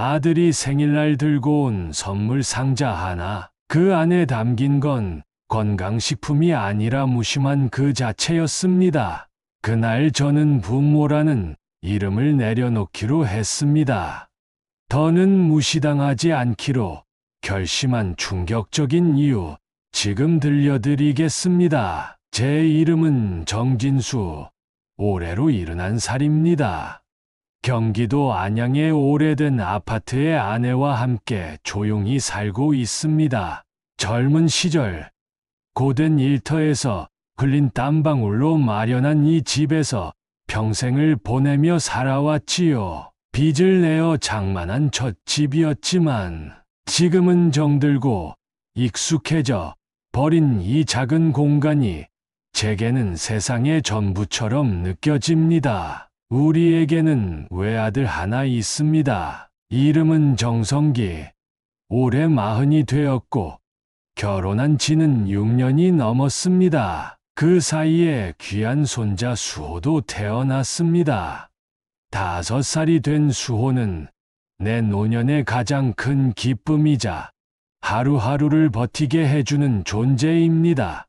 아들이 생일날 들고 온 선물 상자 하나. 그 안에 담긴 건 건강식품이 아니라 무심한 그 자체였습니다. 그날 저는 부모라는 이름을 내려놓기로 했습니다. 더는 무시당하지 않기로 결심한 충격적인 이유, 지금 들려드리겠습니다. 제 이름은 정진수, 올해로 71살입니다. 경기도 안양의 오래된 아파트에 아내와 함께 조용히 살고 있습니다. 젊은 시절 고된 일터에서 흘린 땀방울로 마련한 이 집에서 평생을 보내며 살아왔지요. 빚을 내어 장만한 첫 집이었지만 지금은 정들고 익숙해져 버린 이 작은 공간이 제게는 세상의 전부처럼 느껴집니다. 우리에게는 외아들 하나 있습니다. 이름은 정성기. 올해 40이 되었고 결혼한 지는 6년이 넘었습니다. 그 사이에 귀한 손자 수호도 태어났습니다. 5살이 된 수호는 내 노년의 가장 큰 기쁨이자 하루하루를 버티게 해주는 존재입니다.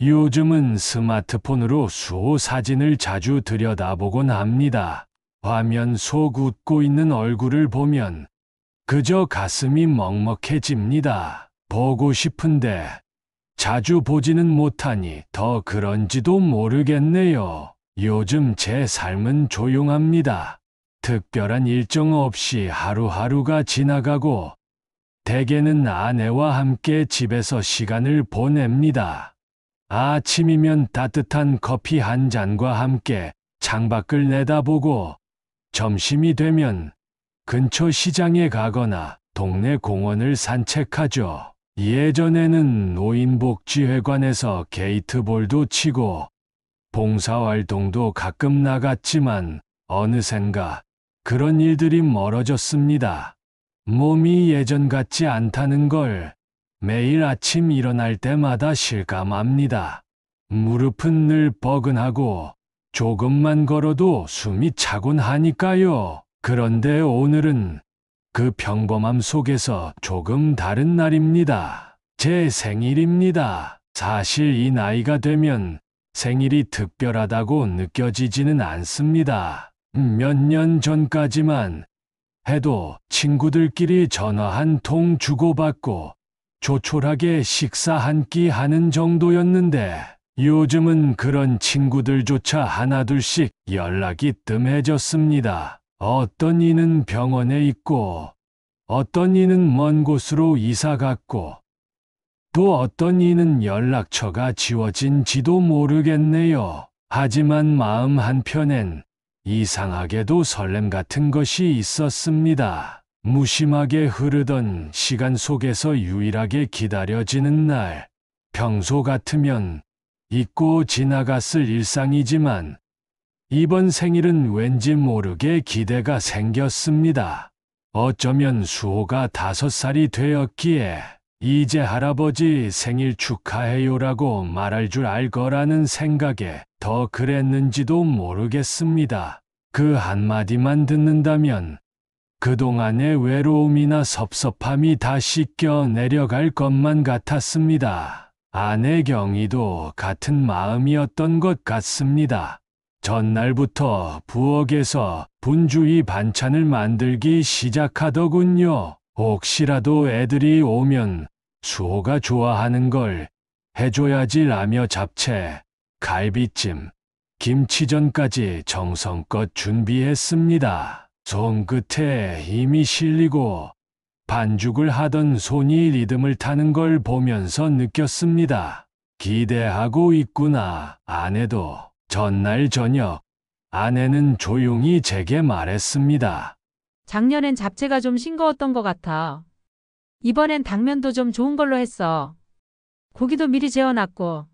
요즘은 스마트폰으로 수호 사진을 자주 들여다보곤 합니다. 화면 속 웃고 있는 얼굴을 보면 그저 가슴이 먹먹해집니다. 보고 싶은데 자주 보지는 못하니 더 그런지도 모르겠네요. 요즘 제 삶은 조용합니다. 특별한 일정 없이 하루하루가 지나가고 대개는 아내와 함께 집에서 시간을 보냅니다. 아침이면 따뜻한 커피 한 잔과 함께 창밖을 내다보고 점심이 되면 근처 시장에 가거나 동네 공원을 산책하죠. 예전에는 노인복지회관에서 게이트볼도 치고 봉사활동도 가끔 나갔지만 어느샌가 그런 일들이 멀어졌습니다. 몸이 예전 같지 않다는 걸 매일 아침 일어날 때마다 실감합니다. 무릎은 늘 뻐근하고 조금만 걸어도 숨이 차곤 하니까요. 그런데 오늘은 그 평범함 속에서 조금 다른 날입니다. 제 생일입니다. 사실 이 나이가 되면 생일이 특별하다고 느껴지지는 않습니다. 몇 년 전까지만 해도 친구들끼리 전화 한 통 주고받고 조촐하게 식사 한 끼 하는 정도였는데 요즘은 그런 친구들조차 하나둘씩 연락이 뜸해졌습니다. 어떤 이는 병원에 있고 어떤 이는 먼 곳으로 이사 갔고 또 어떤 이는 연락처가 지워진지도 모르겠네요. 하지만 마음 한편엔 이상하게도 설렘 같은 것이 있었습니다. 무심하게 흐르던 시간 속에서 유일하게 기다려지는 날. 평소 같으면 잊고 지나갔을 일상이지만 이번 생일은 왠지 모르게 기대가 생겼습니다. 어쩌면 수호가 5살이 되었기에 이제 할아버지 생일 축하해요라고 말할 줄 알 거라는 생각에 더 그랬는지도 모르겠습니다. 그 한마디만 듣는다면 그동안의 외로움이나 섭섭함이 다 씻겨 내려갈 것만 같았습니다. 아내 경이도 같은 마음이었던 것 같습니다. 전날부터 부엌에서 분주히 반찬을 만들기 시작하더군요. 혹시라도 애들이 오면 수호가 좋아하는 걸 해줘야지 라며 잡채, 갈비찜, 김치전까지 정성껏 준비했습니다. 손끝에 힘이 실리고 반죽을 하던 손이 리듬을 타는 걸 보면서 느꼈습니다. 기대하고 있구나. 아내도. 전날 저녁 아내는 조용히 제게 말했습니다. 작년엔 잡채가 좀 싱거웠던 것 같아. 이번엔 당면도 좀 좋은 걸로 했어. 고기도 미리 재워놨고.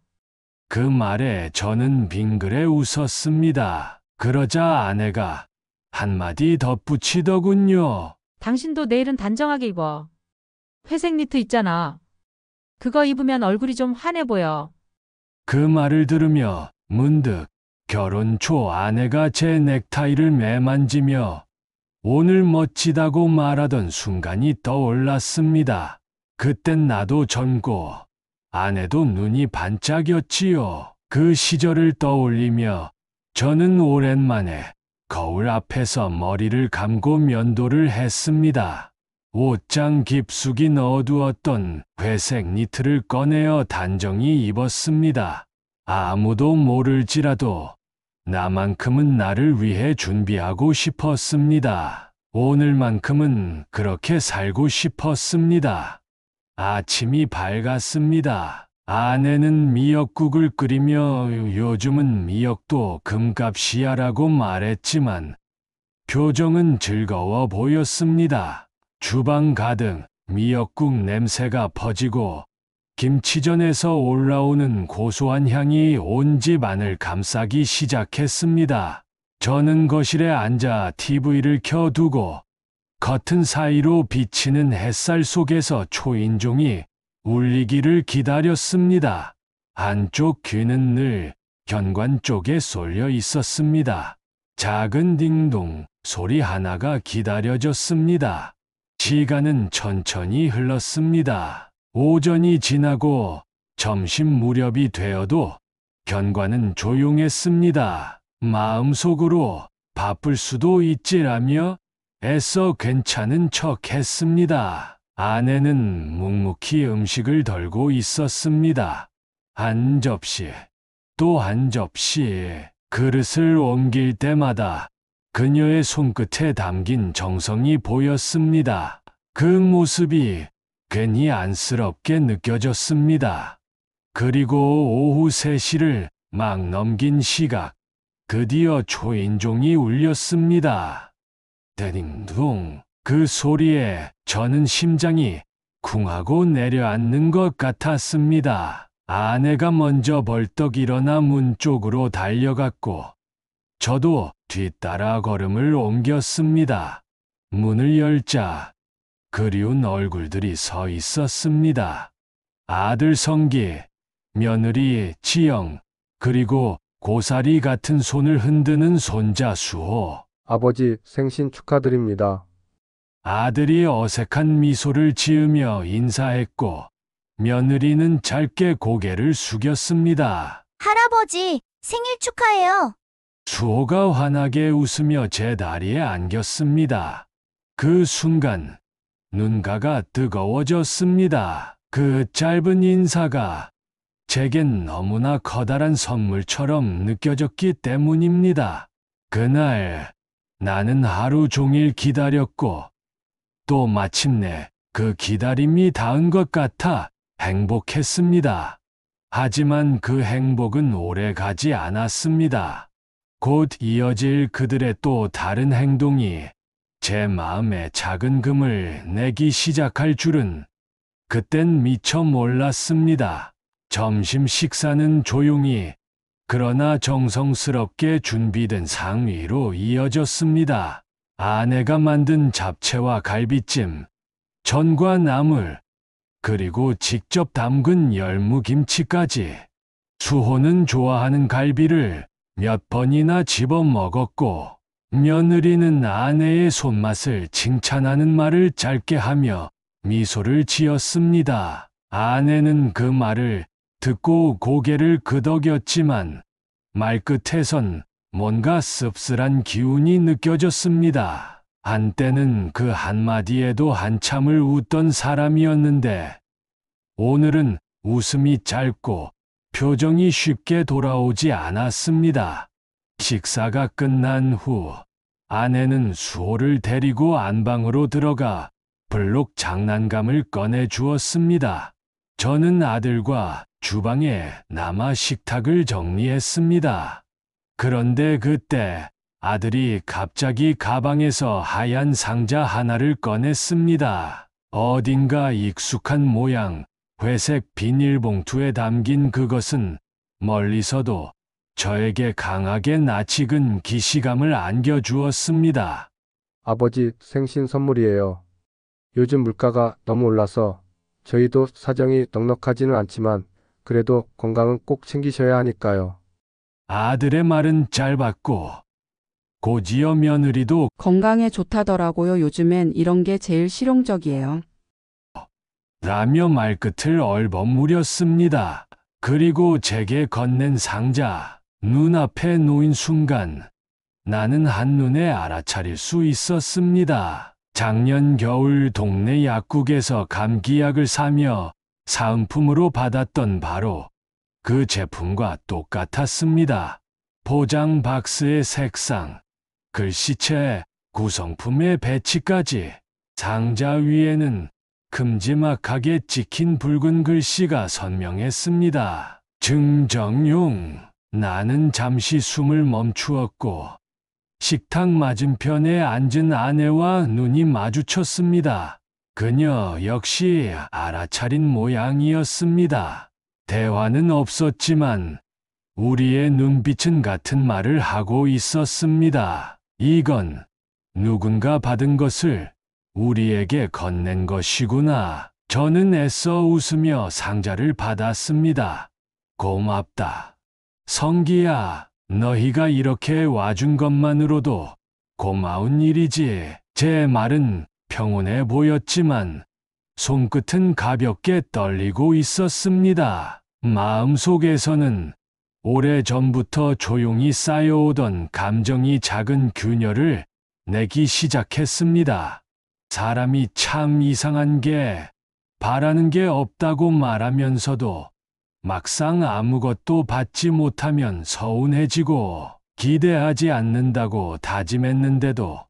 그 말에 저는 빙그레 웃었습니다. 그러자 아내가 한마디 덧붙이더군요. 당신도 내일은 단정하게 입어. 회색 니트 있잖아. 그거 입으면 얼굴이 좀 환해 보여. 그 말을 들으며 문득 결혼 초 아내가 제 넥타이를 매만지며 오늘 멋지다고 말하던 순간이 떠올랐습니다. 그땐 나도 젊고 아내도 눈이 반짝였지요. 그 시절을 떠올리며 저는 오랜만에 거울 앞에서 머리를 감고 면도를 했습니다. 옷장 깊숙이 넣어두었던 회색 니트를 꺼내어 단정히 입었습니다. 아무도 모를지라도 나만큼은 나를 위해 준비하고 싶었습니다. 오늘만큼은 그렇게 살고 싶었습니다. 아침이 밝았습니다. 아내는 미역국을 끓이며 요즘은 미역도 금값이야라고 말했지만 표정은 즐거워 보였습니다. 주방 가득 미역국 냄새가 퍼지고 김치전에서 올라오는 고소한 향이 온 집안을 감싸기 시작했습니다. 저는 거실에 앉아 TV를 켜두고 커튼 사이로 비치는 햇살 속에서 초인종이 울리기를 기다렸습니다. 한쪽 귀는 늘 현관 쪽에 쏠려 있었습니다. 작은 딩동 소리 하나가 기다려졌습니다. 시간은 천천히 흘렀습니다. 오전이 지나고 점심 무렵이 되어도 현관은 조용했습니다. 마음속으로 바쁠 수도 있지라며 애써 괜찮은 척 했습니다. 아내는 묵묵히 음식을 덜고 있었습니다. 한 접시, 또 한 접시, 그릇을 옮길 때마다 그녀의 손끝에 담긴 정성이 보였습니다. 그 모습이 괜히 안쓰럽게 느껴졌습니다. 그리고 오후 3시를 막 넘긴 시각, 드디어 초인종이 울렸습니다. 떼링둥. 그 소리에 저는 심장이 쿵하고 내려앉는 것 같았습니다. 아내가 먼저 벌떡 일어나 문 쪽으로 달려갔고 저도 뒤따라 걸음을 옮겼습니다. 문을 열자 그리운 얼굴들이 서 있었습니다. 아들 성기, 며느리 지영, 그리고 고사리 같은 손을 흔드는 손자 수호. 아버지 생신 축하드립니다. 아들이 어색한 미소를 지으며 인사했고 며느리는 짧게 고개를 숙였습니다. 할아버지, 생일 축하해요. 수호가 환하게 웃으며 제 다리에 안겼습니다. 그 순간 눈가가 뜨거워졌습니다. 그 짧은 인사가 제겐 너무나 커다란 선물처럼 느껴졌기 때문입니다. 그날 나는 하루 종일 기다렸고 또 마침내 그 기다림이 닿은 것 같아 행복했습니다. 하지만 그 행복은 오래 가지 않았습니다. 곧 이어질 그들의 또 다른 행동이 제 마음에 작은 금을 내기 시작할 줄은 그땐 미처 몰랐습니다. 점심 식사는 조용히 그러나 정성스럽게 준비된 상위로 이어졌습니다. 아내가 만든 잡채와 갈비찜, 전과 나물, 그리고 직접 담근 열무김치까지. 수호는 좋아하는 갈비를 몇 번이나 집어 먹었고, 며느리는 아내의 손맛을 칭찬하는 말을 짧게 하며 미소를 지었습니다. 아내는 그 말을 듣고 고개를 끄덕였지만 말끝에선 뭔가 씁쓸한 기운이 느껴졌습니다. 한때는 그 한마디에도 한참을 웃던 사람이었는데 오늘은 웃음이 짧고 표정이 쉽게 돌아오지 않았습니다. 식사가 끝난 후 아내는 수호를 데리고 안방으로 들어가 블록 장난감을 꺼내 주었습니다. 저는 아들과 주방에 남아 식탁을 정리했습니다. 그런데 그때 아들이 갑자기 가방에서 하얀 상자 하나를 꺼냈습니다. 어딘가 익숙한 모양, 회색 비닐봉투에 담긴 그것은 멀리서도 저에게 강하게 낯익은 기시감을 안겨주었습니다. 아버지 생신 선물이에요. 요즘 물가가 너무 올라서 저희도 사정이 넉넉하지는 않지만 그래도 건강은 꼭 챙기셔야 하니까요. 아들의 말은 짧았고 고지여 며느리도 건강에 좋다더라고요. 요즘엔 이런 게 제일 실용적이에요. 라며 말끝을 얼버무렸습니다. 그리고 제게 건넨 상자, 눈앞에 놓인 순간 나는 한눈에 알아차릴 수 있었습니다. 작년 겨울 동네 약국에서 감기약을 사며 사은품으로 받았던 바로 그 제품과 똑같았습니다. 포장 박스의 색상, 글씨체, 구성품의 배치까지 상자 위에는 큼지막하게 찍힌 붉은 글씨가 선명했습니다. 증정용. 나는 잠시 숨을 멈추었고 식탁 맞은편에 앉은 아내와 눈이 마주쳤습니다. 그녀 역시 알아차린 모양이었습니다. 대화는 없었지만 우리의 눈빛은 같은 말을 하고 있었습니다. 이건 누군가 받은 것을 우리에게 건넨 것이구나. 저는 애써 웃으며 상자를 받았습니다. 고맙다. 성기야, 너희가 이렇게 와준 것만으로도 고마운 일이지. 제 말은 평온해 보였지만 손끝은 가볍게 떨리고 있었습니다. 마음속에서는 오래전부터 조용히 쌓여오던 감정이 작은 균열을 내기 시작했습니다. 사람이 참 이상한 게 바라는 게 없다고 말하면서도 막상 아무것도 받지 못하면 서운해지고 기대하지 않는다고 다짐했는데도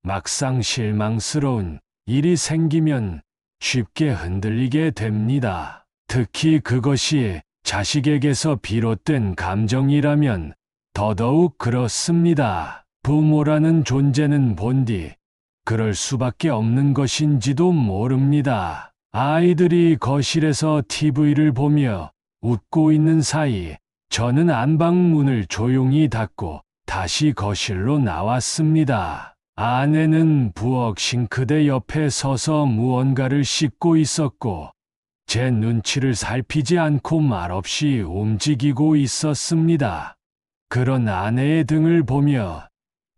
막상 실망스러운 일이 생기면 쉽게 흔들리게 됩니다. 특히 그것이 자식에게서 비롯된 감정이라면 더더욱 그렇습니다. 부모라는 존재는 본디 그럴 수밖에 없는 것인지도 모릅니다. 아이들이 거실에서 TV를 보며 웃고 있는 사이 저는 안방문을 조용히 닫고 다시 거실로 나왔습니다. 아내는 부엌 싱크대 옆에 서서 무언가를 씻고 있었고 제 눈치를 살피지 않고 말없이 움직이고 있었습니다. 그런 아내의 등을 보며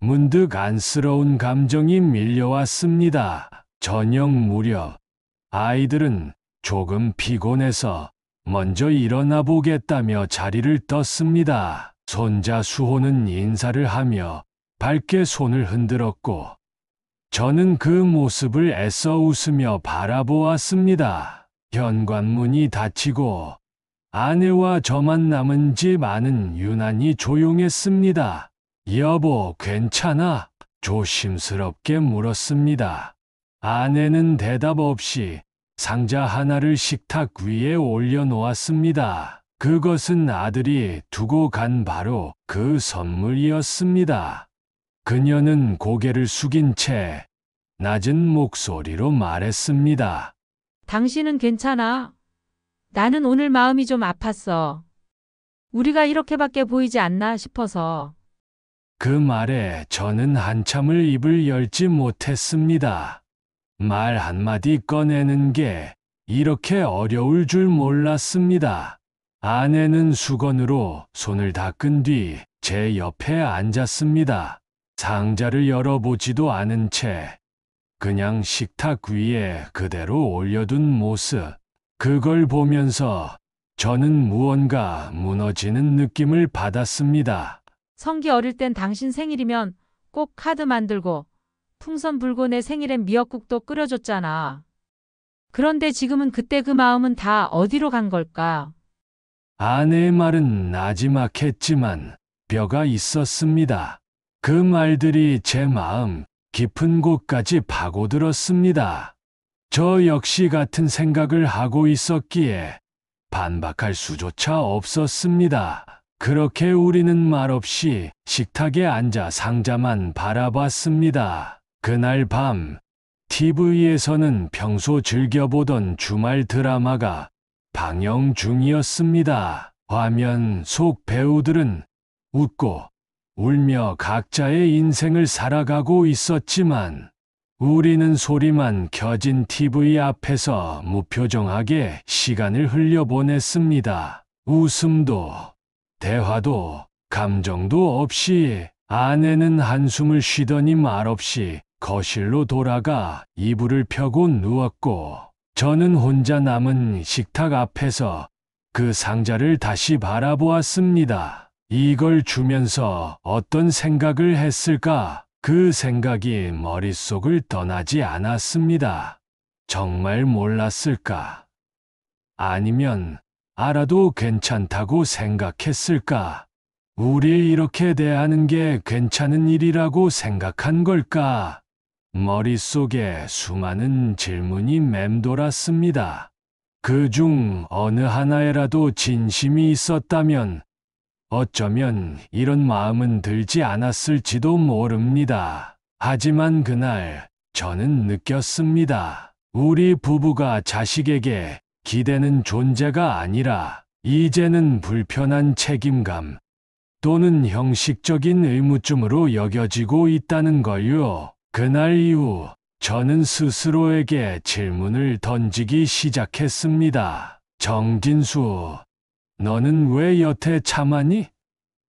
문득 안쓰러운 감정이 밀려왔습니다. 저녁 무렵 아이들은 조금 피곤해서 먼저 일어나 보겠다며 자리를 떴습니다. 손자 수호는 인사를 하며 밝게 손을 흔들었고 저는 그 모습을 애써 웃으며 바라보았습니다. 현관문이 닫히고 아내와 저만 남은 집 안은 유난히 조용했습니다. 여보, 괜찮아? 조심스럽게 물었습니다. 아내는 대답 없이 상자 하나를 식탁 위에 올려놓았습니다. 그것은 아들이 두고 간 바로 그 선물이었습니다. 그녀는 고개를 숙인 채 낮은 목소리로 말했습니다. 당신은 괜찮아? 나는 오늘 마음이 좀 아팠어. 우리가 이렇게밖에 보이지 않나 싶어서. 그 말에 저는 한참을 입을 열지 못했습니다. 말 한마디 꺼내는 게 이렇게 어려울 줄 몰랐습니다. 아내는 수건으로 손을 닦은 뒤 제 옆에 앉았습니다. 상자를 열어보지도 않은 채 그냥 식탁 위에 그대로 올려둔 모습. 그걸 보면서 저는 무언가 무너지는 느낌을 받았습니다. 성기 어릴 땐 당신 생일이면 꼭 카드 만들고 풍선 불고 내 생일엔 미역국도 끓여줬잖아. 그런데 지금은 그때 그 마음은 다 어디로 간 걸까? 아내의 말은 나지막했지만 뼈가 있었습니다. 그 말들이 제 마음 깊은 곳까지 파고들었습니다. 저 역시 같은 생각을 하고 있었기에 반박할 수조차 없었습니다. 그렇게 우리는 말없이 식탁에 앉아 상자만 바라봤습니다. 그날 밤 TV에서는 평소 즐겨보던 주말 드라마가 방영 중이었습니다. 화면 속 배우들은 웃고 울며 각자의 인생을 살아가고 있었지만 우리는 소리만 켜진 TV 앞에서 무표정하게 시간을 흘려보냈습니다. 웃음도 대화도 감정도 없이 아내는 한숨을 쉬더니 말없이 거실로 돌아가 이불을 펴고 누웠고, 저는 혼자 남은 식탁 앞에서 그 상자를 다시 바라보았습니다. 이걸 주면서 어떤 생각을 했을까? 그 생각이 머릿속을 떠나지 않았습니다. 정말 몰랐을까? 아니면 알아도 괜찮다고 생각했을까? 우리 이렇게 대하는 게 괜찮은 일이라고 생각한 걸까? 머릿속에 수많은 질문이 맴돌았습니다. 그중 어느 하나에라도 진심이 있었다면 어쩌면 이런 마음은 들지 않았을지도 모릅니다. 하지만 그날 저는 느꼈습니다. 우리 부부가 자식에게 기대는 존재가 아니라 이제는 불편한 책임감 또는 형식적인 의무쯤으로 여겨지고 있다는 걸요. 그날 이후 저는 스스로에게 질문을 던지기 시작했습니다. 정진수, 너는 왜 여태 참았니?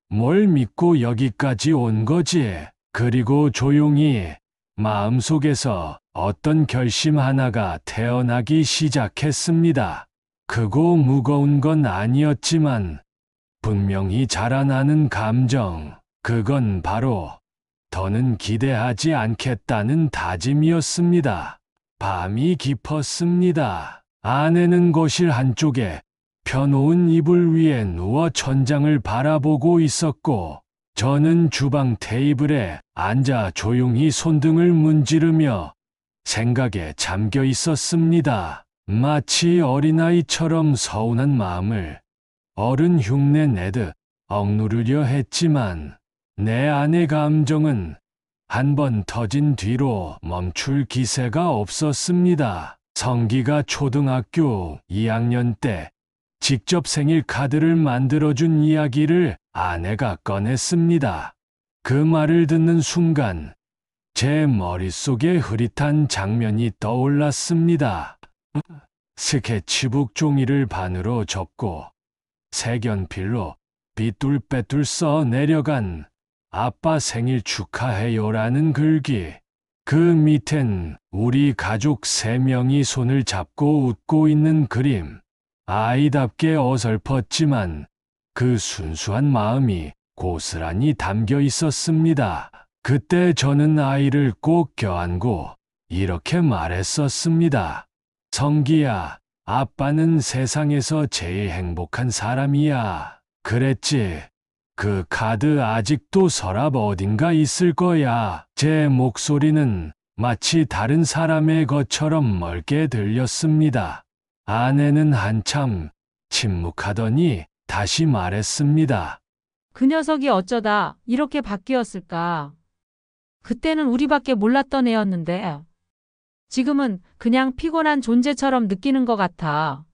뭘 믿고 여기까지 온 거지? 그리고 조용히 마음속에서 어떤 결심 하나가 태어나기 시작했습니다. 크고 무거운 건 아니었지만 분명히 자라나는 감정, 그건 바로 더는 기대하지 않겠다는 다짐이었습니다. 밤이 깊었습니다. 아내는 거실 한쪽에 펴놓은 이불 위에 누워 천장을 바라보고 있었고, 저는 주방 테이블에 앉아 조용히 손등을 문지르며 생각에 잠겨 있었습니다. 마치 어린아이처럼 서운한 마음을 어른 흉내 내듯 억누르려 했지만 내 안의 감정은 한 번 터진 뒤로 멈출 기세가 없었습니다. 성기가 초등학교 2학년 때 직접 생일 카드를 만들어준 이야기를 아내가 꺼냈습니다. 그 말을 듣는 순간 제 머릿속에 흐릿한 장면이 떠올랐습니다. 스케치북 종이를 반으로 접고 색연필로 삐뚤빼뚤 써 내려간 아빠 생일 축하해요라는 글귀. 그 밑엔 우리 가족 3명이 손을 잡고 웃고 있는 그림. 아이답게 어설펐지만 그 순수한 마음이 고스란히 담겨 있었습니다. 그때 저는 아이를 꼭 껴안고 이렇게 말했었습니다. 성기야, 아빠는 세상에서 제일 행복한 사람이야. 그랬지. 그 카드 아직도 서랍 어딘가 있을 거야. 제 목소리는 마치 다른 사람의 것처럼 멀게 들렸습니다. 아내는 한참 침묵하더니 다시 말했습니다. 그 녀석이 어쩌다 이렇게 바뀌었을까? 그때는 우리밖에 몰랐던 애였는데 지금은 그냥 피곤한 존재처럼 느끼는 것 같아.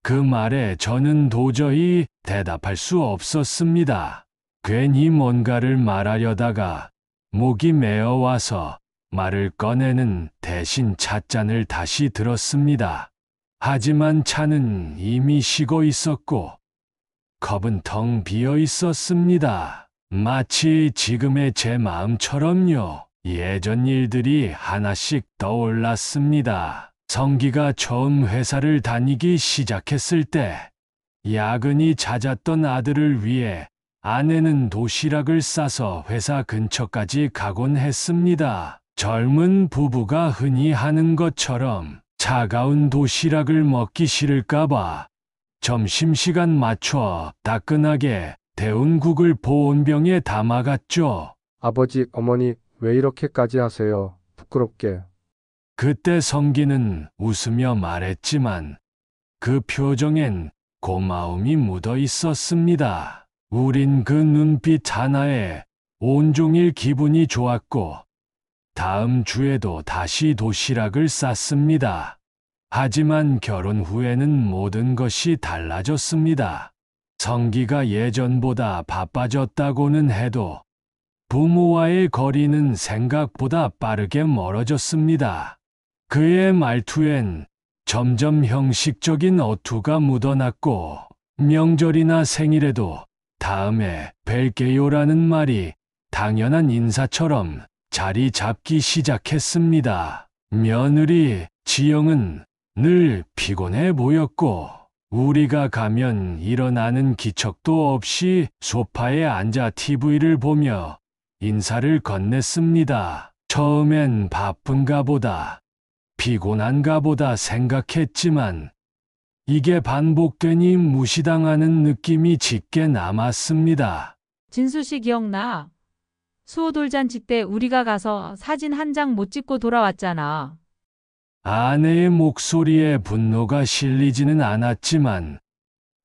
그 말에 저는 도저히 대답할 수 없었습니다. 괜히 뭔가를 말하려다가 목이 메어와서 말을 꺼내는 대신 찻잔을 다시 들었습니다. 하지만 차는 이미 식어 있었고 컵은 텅 비어 있었습니다. 마치 지금의 제 마음처럼요. 예전 일들이 하나씩 떠올랐습니다. 성기가 처음 회사를 다니기 시작했을 때 야근이 잦았던 아들을 위해 아내는 도시락을 싸서 회사 근처까지 가곤 했습니다. 젊은 부부가 흔히 하는 것처럼 차가운 도시락을 먹기 싫을까봐 점심시간 맞춰 따끈하게 데운 국을 보온병에 담아갔죠. 아버지, 어머니, 왜 이렇게까지 하세요? 부끄럽게. 그때 성기는 웃으며 말했지만 그 표정엔 고마움이 묻어 있었습니다. 우린 그 눈빛 하나에 온종일 기분이 좋았고 다음 주에도 다시 도시락을 쌌습니다. 하지만 결혼 후에는 모든 것이 달라졌습니다. 성기가 예전보다 바빠졌다고는 해도 부모와의 거리는 생각보다 빠르게 멀어졌습니다. 그의 말투엔 점점 형식적인 어투가 묻어났고 명절이나 생일에도 다음에 뵐게요라는 말이 당연한 인사처럼 자리 잡기 시작했습니다. 며느리 지영은 늘 피곤해 보였고 우리가 가면 일어나는 기척도 없이 소파에 앉아 TV를 보며 인사를 건넸습니다. 처음엔 바쁜가 보다, 피곤한가 보다 생각했지만 이게 반복되니 무시당하는 느낌이 짙게 남았습니다. 진수 씨 기억나? 수호 돌잔치 때 우리가 가서 사진 한 장 못 찍고 돌아왔잖아. 아내의 목소리에 분노가 실리지는 않았지만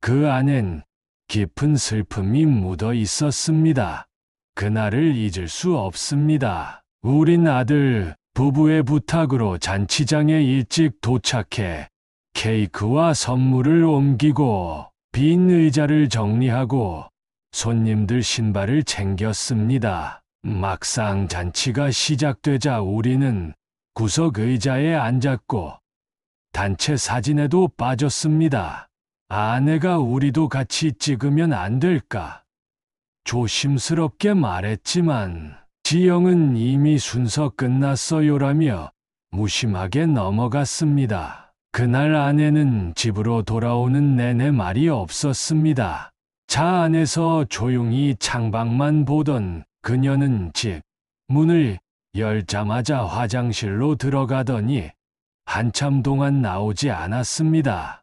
그 안엔 깊은 슬픔이 묻어 있었습니다. 그날을 잊을 수 없습니다. 우린 아들 부부의 부탁으로 잔치장에 일찍 도착해 케이크와 선물을 옮기고 빈 의자를 정리하고 손님들 신발을 챙겼습니다. 막상 잔치가 시작되자 우리는 구석 의자에 앉았고 단체 사진에도 빠졌습니다. 아내가 우리도 같이 찍으면 안 될까? 조심스럽게 말했지만 지영은 이미 순서 끝났어요라며 무심하게 넘어갔습니다. 그날 아내는 집으로 돌아오는 내내 말이 없었습니다. 차 안에서 조용히 창밖만 보던 그녀는 집 문을 열자마자 화장실로 들어가더니 한참 동안 나오지 않았습니다.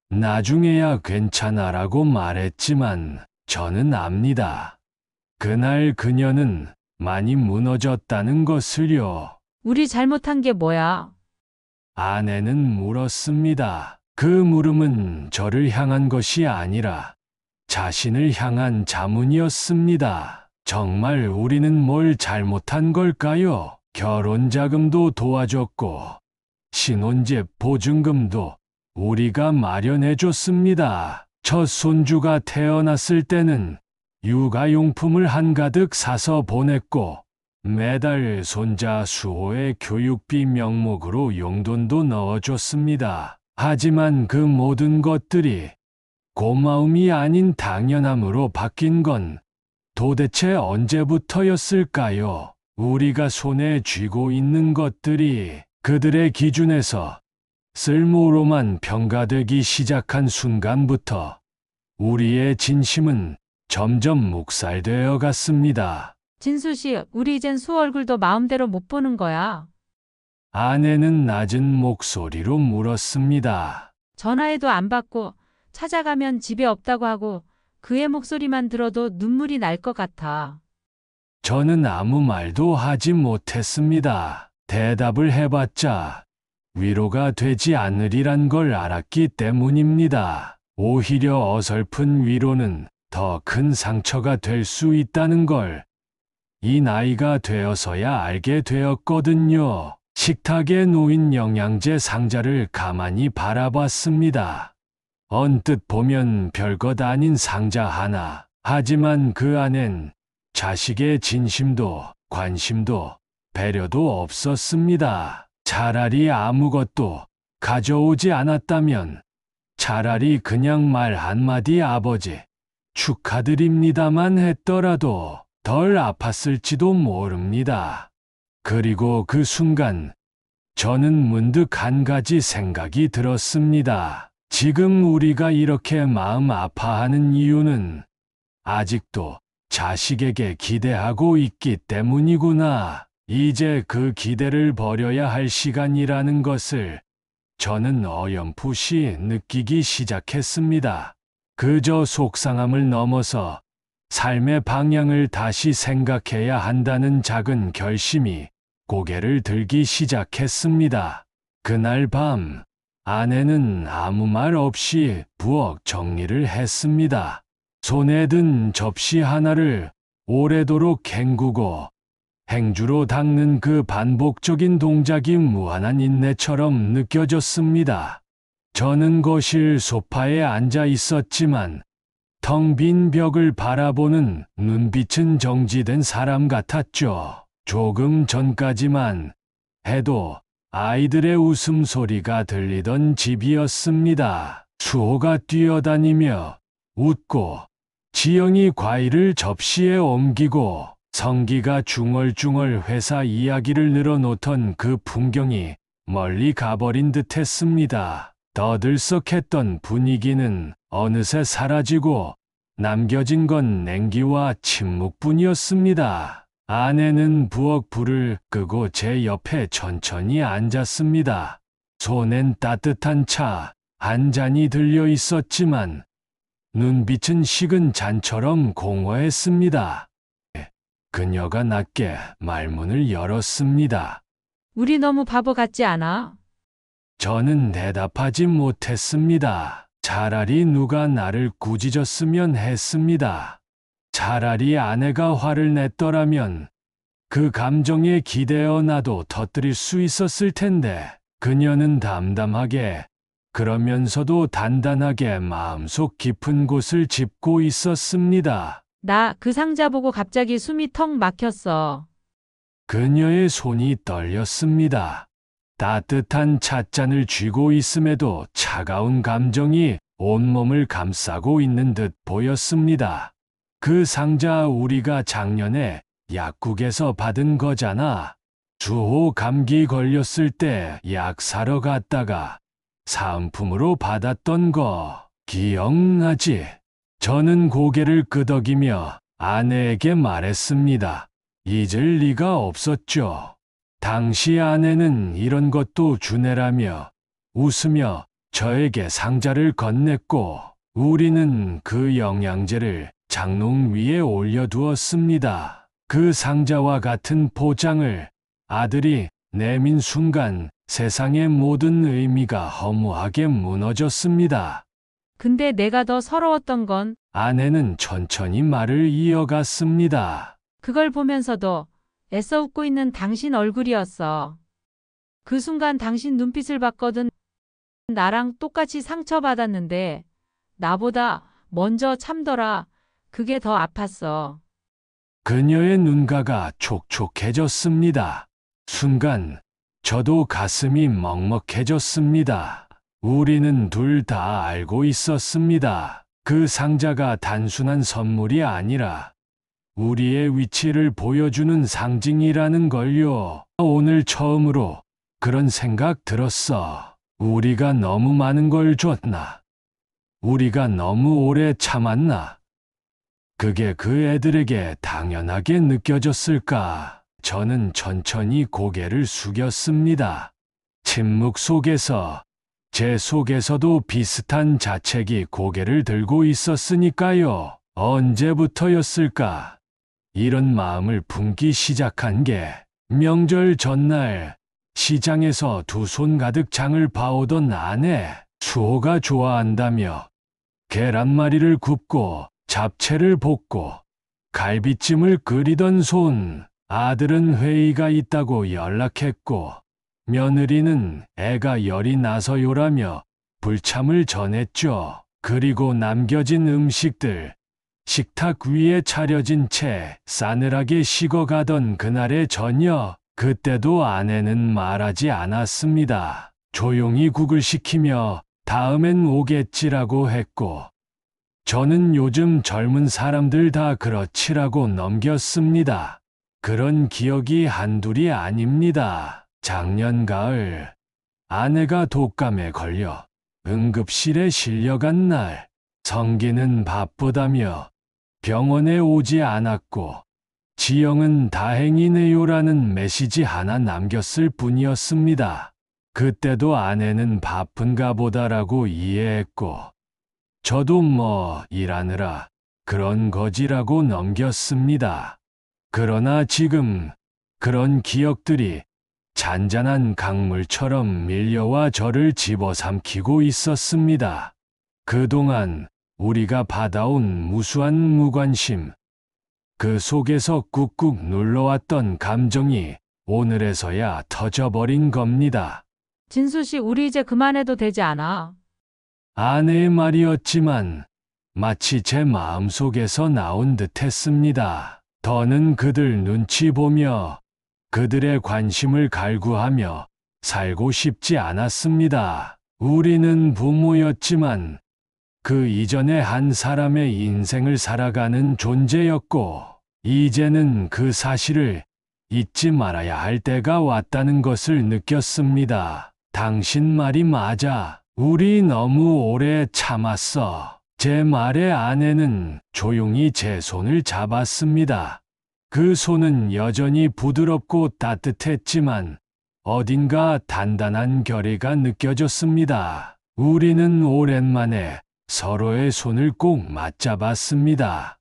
나중에야 괜찮아라고 말했지만 저는 압니다. 그날 그녀는 많이 무너졌다는 것을요. 우리 잘못한 게 뭐야? 아내는 물었습니다. 그 물음은 저를 향한 것이 아니라 자신을 향한 자문이었습니다. 정말 우리는 뭘 잘못한 걸까요? 결혼 자금도 도와줬고 신혼집 보증금도 우리가 마련해줬습니다. 첫 손주가 태어났을 때는 육아용품을 한가득 사서 보냈고 매달 손자 수호의 교육비 명목으로 용돈도 넣어줬습니다. 하지만 그 모든 것들이 고마움이 아닌 당연함으로 바뀐 건 도대체 언제부터였을까요? 우리가 손에 쥐고 있는 것들이 그들의 기준에서 쓸모로만 평가되기 시작한 순간부터 우리의 진심은 점점 묵살되어 갔습니다. 진수 씨, 우리 이젠 수호 얼굴도 마음대로 못 보는 거야. 아내는 낮은 목소리로 물었습니다. 전화해도 안 받고 찾아가면 집에 없다고 하고 그의 목소리만 들어도 눈물이 날 것 같아. 저는 아무 말도 하지 못했습니다. 대답을 해봤자 위로가 되지 않으리란 걸 알았기 때문입니다. 오히려 어설픈 위로는 더 큰 상처가 될 수 있다는 걸 이 나이가 되어서야 알게 되었거든요. 식탁에 놓인 영양제 상자를 가만히 바라봤습니다. 언뜻 보면 별것 아닌 상자 하나. 하지만 그 안엔 자식의 진심도 관심도 배려도 없었습니다. 차라리 아무것도 가져오지 않았다면, 차라리 그냥 말 한마디 아버지 축하드립니다만 했더라도 덜 아팠을지도 모릅니다. 그리고 그 순간 저는 문득 한 가지 생각이 들었습니다. 지금 우리가 이렇게 마음 아파하는 이유는 아직도 자식에게 기대하고 있기 때문이구나. 이제 그 기대를 버려야 할 시간이라는 것을 저는 어렴풋이 느끼기 시작했습니다. 그저 속상함을 넘어서 삶의 방향을 다시 생각해야 한다는 작은 결심이 고개를 들기 시작했습니다. 그날 밤, 아내는 아무 말 없이 부엌 정리를 했습니다. 손에 든 접시 하나를 오래도록 헹구고 행주로 닦는 그 반복적인 동작이 무한한 인내처럼 느껴졌습니다. 저는 거실 소파에 앉아 있었지만 텅 빈 벽을 바라보는 눈빛은 정지된 사람 같았죠. 조금 전까지만 해도 아이들의 웃음소리가 들리던 집이었습니다. 수호가 뛰어다니며 웃고 지영이 과일을 접시에 옮기고 성기가 중얼중얼 회사 이야기를 늘어놓던 그 풍경이 멀리 가버린 듯 했습니다. 떠들썩했던 분위기는 어느새 사라지고 남겨진 건 냉기와 침묵뿐이었습니다. 아내는 부엌 불을 끄고 제 옆에 천천히 앉았습니다. 손엔 따뜻한 차 한 잔이 들려 있었지만 눈빛은 식은 잔처럼 공허했습니다. 그녀가 낮게 말문을 열었습니다. 우리 너무 바보 같지 않아? 저는 대답하지 못했습니다. 차라리 누가 나를 꾸짖었으면 했습니다. 차라리 아내가 화를 냈더라면 그 감정에 기대어 나도 터뜨릴 수 있었을 텐데 그녀는 담담하게 그러면서도 단단하게 마음속 깊은 곳을 짚고 있었습니다. 나 그 상자 보고 갑자기 숨이 턱 막혔어. 그녀의 손이 떨렸습니다. 따뜻한 찻잔을 쥐고 있음에도 차가운 감정이 온몸을 감싸고 있는 듯 보였습니다. 그 상자 우리가 작년에 약국에서 받은 거잖아. 주호 감기 걸렸을 때 약 사러 갔다가 사은품으로 받았던 거 기억나지? 저는 고개를 끄덕이며 아내에게 말했습니다. 잊을 리가 없었죠. 당시 아내는 이런 것도 주내라며 웃으며 저에게 상자를 건넸고 우리는 그 영양제를 장롱 위에 올려두었습니다. 그 상자와 같은 포장을 아들이 내민 순간 세상의 모든 의미가 허무하게 무너졌습니다. 근데 내가 더 서러웠던 건 아내는 천천히 말을 이어갔습니다. 그걸 보면서도 애써 웃고 있는 당신 얼굴이었어. 그 순간 당신 눈빛을 봤거든. 나랑 똑같이 상처받았는데 나보다 먼저 참더라. 그게 더 아팠어. 그녀의 눈가가 촉촉해졌습니다. 순간 저도 가슴이 먹먹해졌습니다. 우리는 둘 다 알고 있었습니다. 그 상자가 단순한 선물이 아니라 우리의 위치를 보여주는 상징이라는 걸요. 오늘 처음으로 그런 생각 들었어. 우리가 너무 많은 걸 줬나? 우리가 너무 오래 참았나? 그게 그 애들에게 당연하게 느껴졌을까? 저는 천천히 고개를 숙였습니다. 침묵 속에서 제 속에서도 비슷한 자책이 고개를 들고 있었으니까요. 언제부터였을까? 이런 마음을 품기 시작한 게 명절 전날 시장에서 두 손 가득 장을 봐오던 아내 수호가 좋아한다며 계란말이를 굽고 잡채를 볶고 갈비찜을 끓이던 손 아들은 회의가 있다고 연락했고 며느리는 애가 열이 나서요라며 불참을 전했죠. 그리고 남겨진 음식들 식탁 위에 차려진 채 싸늘하게 식어가던 그날의 저녁 그때도 아내는 말하지 않았습니다. 조용히 국을 시키며 다음엔 오겠지라고 했고 저는 요즘 젊은 사람들 다 그렇지라고 넘겼습니다. 그런 기억이 한둘이 아닙니다. 작년 가을 아내가 독감에 걸려 응급실에 실려간 날 성기는 바쁘다며 병원에 오지 않았고 지영은 다행이네요라는 메시지 하나 남겼을 뿐이었습니다. 그때도 아내는 바쁜가 보다라고 이해했고 저도 뭐 일하느라 그런 거지라고 넘겼습니다. 그러나 지금 그런 기억들이 잔잔한 강물처럼 밀려와 저를 집어삼키고 있었습니다. 그동안 우리가 받아온 무수한 무관심, 그 속에서 꾹꾹 눌러왔던 감정이 오늘에서야 터져버린 겁니다. 진수 씨, 우리 이제 그만해도 되지 않아? 아내의 말이었지만 마치 제 마음속에서 나온 듯했습니다. 더는 그들 눈치 보며 그들의 관심을 갈구하며 살고 싶지 않았습니다. 우리는 부모였지만 그 이전에 한 사람의 인생을 살아가는 존재였고 이제는 그 사실을 잊지 말아야 할 때가 왔다는 것을 느꼈습니다. 당신 말이 맞아. 우리 너무 오래 참았어. 제 말에 아내는 조용히 제 손을 잡았습니다. 그 손은 여전히 부드럽고 따뜻했지만 어딘가 단단한 결의가 느껴졌습니다. 우리는 오랜만에 서로의 손을 꼭 맞잡았습니다.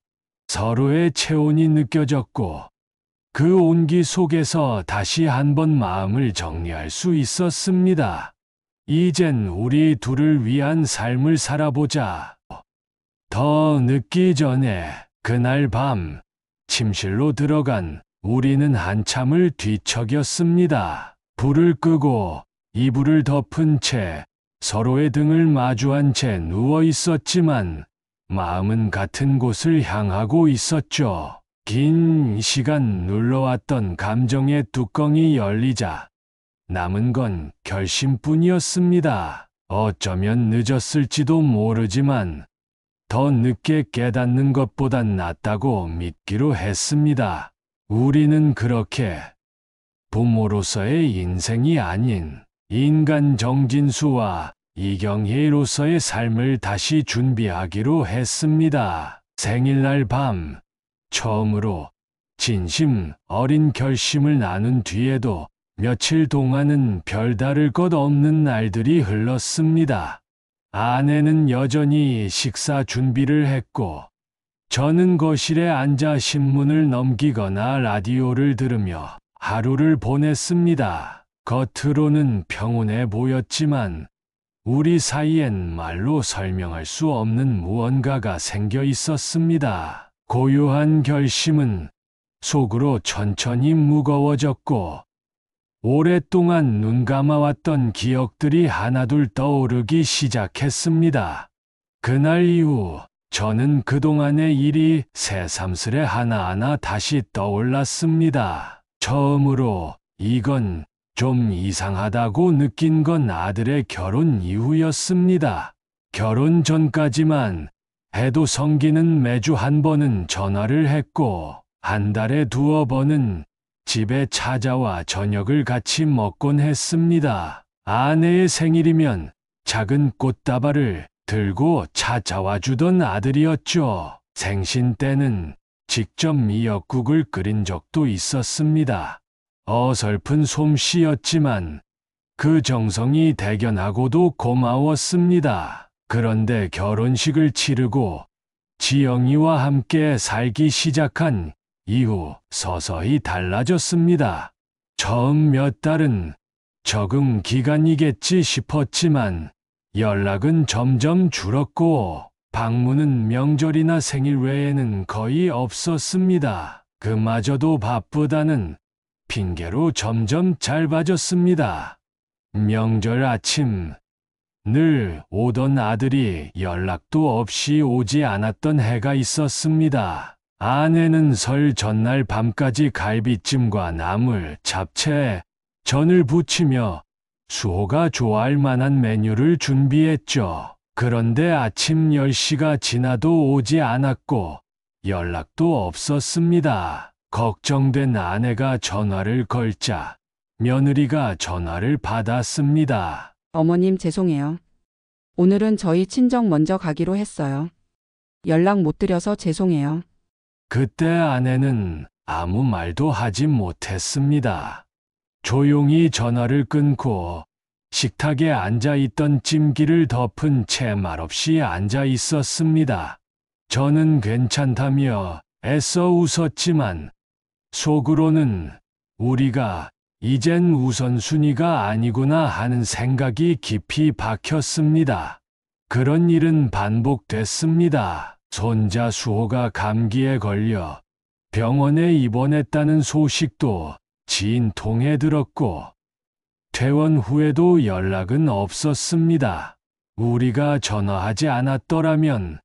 서로의 체온이 느껴졌고 그 온기 속에서 다시 한번 마음을 정리할 수 있었습니다. 이젠 우리 둘을 위한 삶을 살아보자. 더 늦기 전에 그날 밤 침실로 들어간 우리는 한참을 뒤척였습니다. 불을 끄고 이불을 덮은 채 서로의 등을 마주한 채 누워 있었지만 마음은 같은 곳을 향하고 있었죠. 긴 시간 눌러왔던 감정의 뚜껑이 열리자 남은 건 결심뿐이었습니다. 어쩌면 늦었을지도 모르지만 더 늦게 깨닫는 것보단 낫다고 믿기로 했습니다. 우리는 그렇게 부모로서의 인생이 아닌 인간 정진수와 이경희로서의 삶을 다시 준비하기로 했습니다. 생일날 밤 처음으로 진심 어린 결심을 나눈 뒤에도 며칠 동안은 별다를 것 없는 날들이 흘렀습니다. 아내는 여전히 식사 준비를 했고 저는 거실에 앉아 신문을 넘기거나 라디오를 들으며 하루를 보냈습니다. 겉으로는 평온해 보였지만 우리 사이엔 말로 설명할 수 없는 무언가가 생겨 있었습니다. 고요한 결심은 속으로 천천히 무거워졌고 오랫동안 눈 감아왔던 기억들이 하나둘 떠오르기 시작했습니다. 그날 이후 저는 그동안의 일이 새삼스레 하나하나 다시 떠올랐습니다. 처음으로 이건 좀 이상하다고 느낀 건 아들의 결혼 이후였습니다. 결혼 전까지만 해도 성기는 매주 한 번은 전화를 했고 한 달에 두어 번은 집에 찾아와 저녁을 같이 먹곤 했습니다. 아내의 생일이면 작은 꽃다발을 들고 찾아와 주던 아들이었죠. 생신 때는 직접 미역국을 끓인 적도 있었습니다. 어설픈 솜씨였지만 그 정성이 대견하고도 고마웠습니다. 그런데 결혼식을 치르고 지영이와 함께 살기 시작한 이후 서서히 달라졌습니다. 처음 몇 달은 적응 기간이겠지 싶었지만 연락은 점점 줄었고 방문은 명절이나 생일 외에는 거의 없었습니다. 그마저도 바쁘다는 핑계로 점점 짧아졌습니다. 명절 아침 늘 오던 아들이 연락도 없이 오지 않았던 해가 있었습니다. 아내는 설 전날 밤까지 갈비찜과 나물, 잡채, 전을 부치며 수호가 좋아할 만한 메뉴를 준비했죠. 그런데 아침 10시가 지나도 오지 않았고 연락도 없었습니다. 걱정된 아내가 전화를 걸자 며느리가 전화를 받았습니다. 어머님 죄송해요. 오늘은 저희 친정 먼저 가기로 했어요. 연락 못 드려서 죄송해요. 그때 아내는 아무 말도 하지 못했습니다. 조용히 전화를 끊고 식탁에 앉아 있던 찜기를 덮은 채 말없이 앉아 있었습니다. 저는 괜찮다며 애써 웃었지만 속으로는 우리가 이젠 우선순위가 아니구나 하는 생각이 깊이 박혔습니다. 그런 일은 반복됐습니다. 손자 수호가 감기에 걸려 병원에 입원했다는 소식도 지인 통해 들었고 퇴원 후에도 연락은 없었습니다. 우리가 전화하지 않았더라면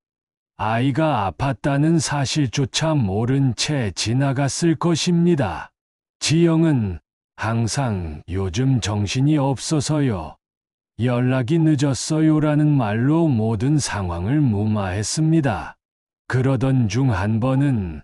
아이가 아팠다는 사실조차 모른 채 지나갔을 것입니다. 지영은 항상 요즘 정신이 없어서요. 연락이 늦었어요라는 말로 모든 상황을 무마했습니다. 그러던 중 한 번은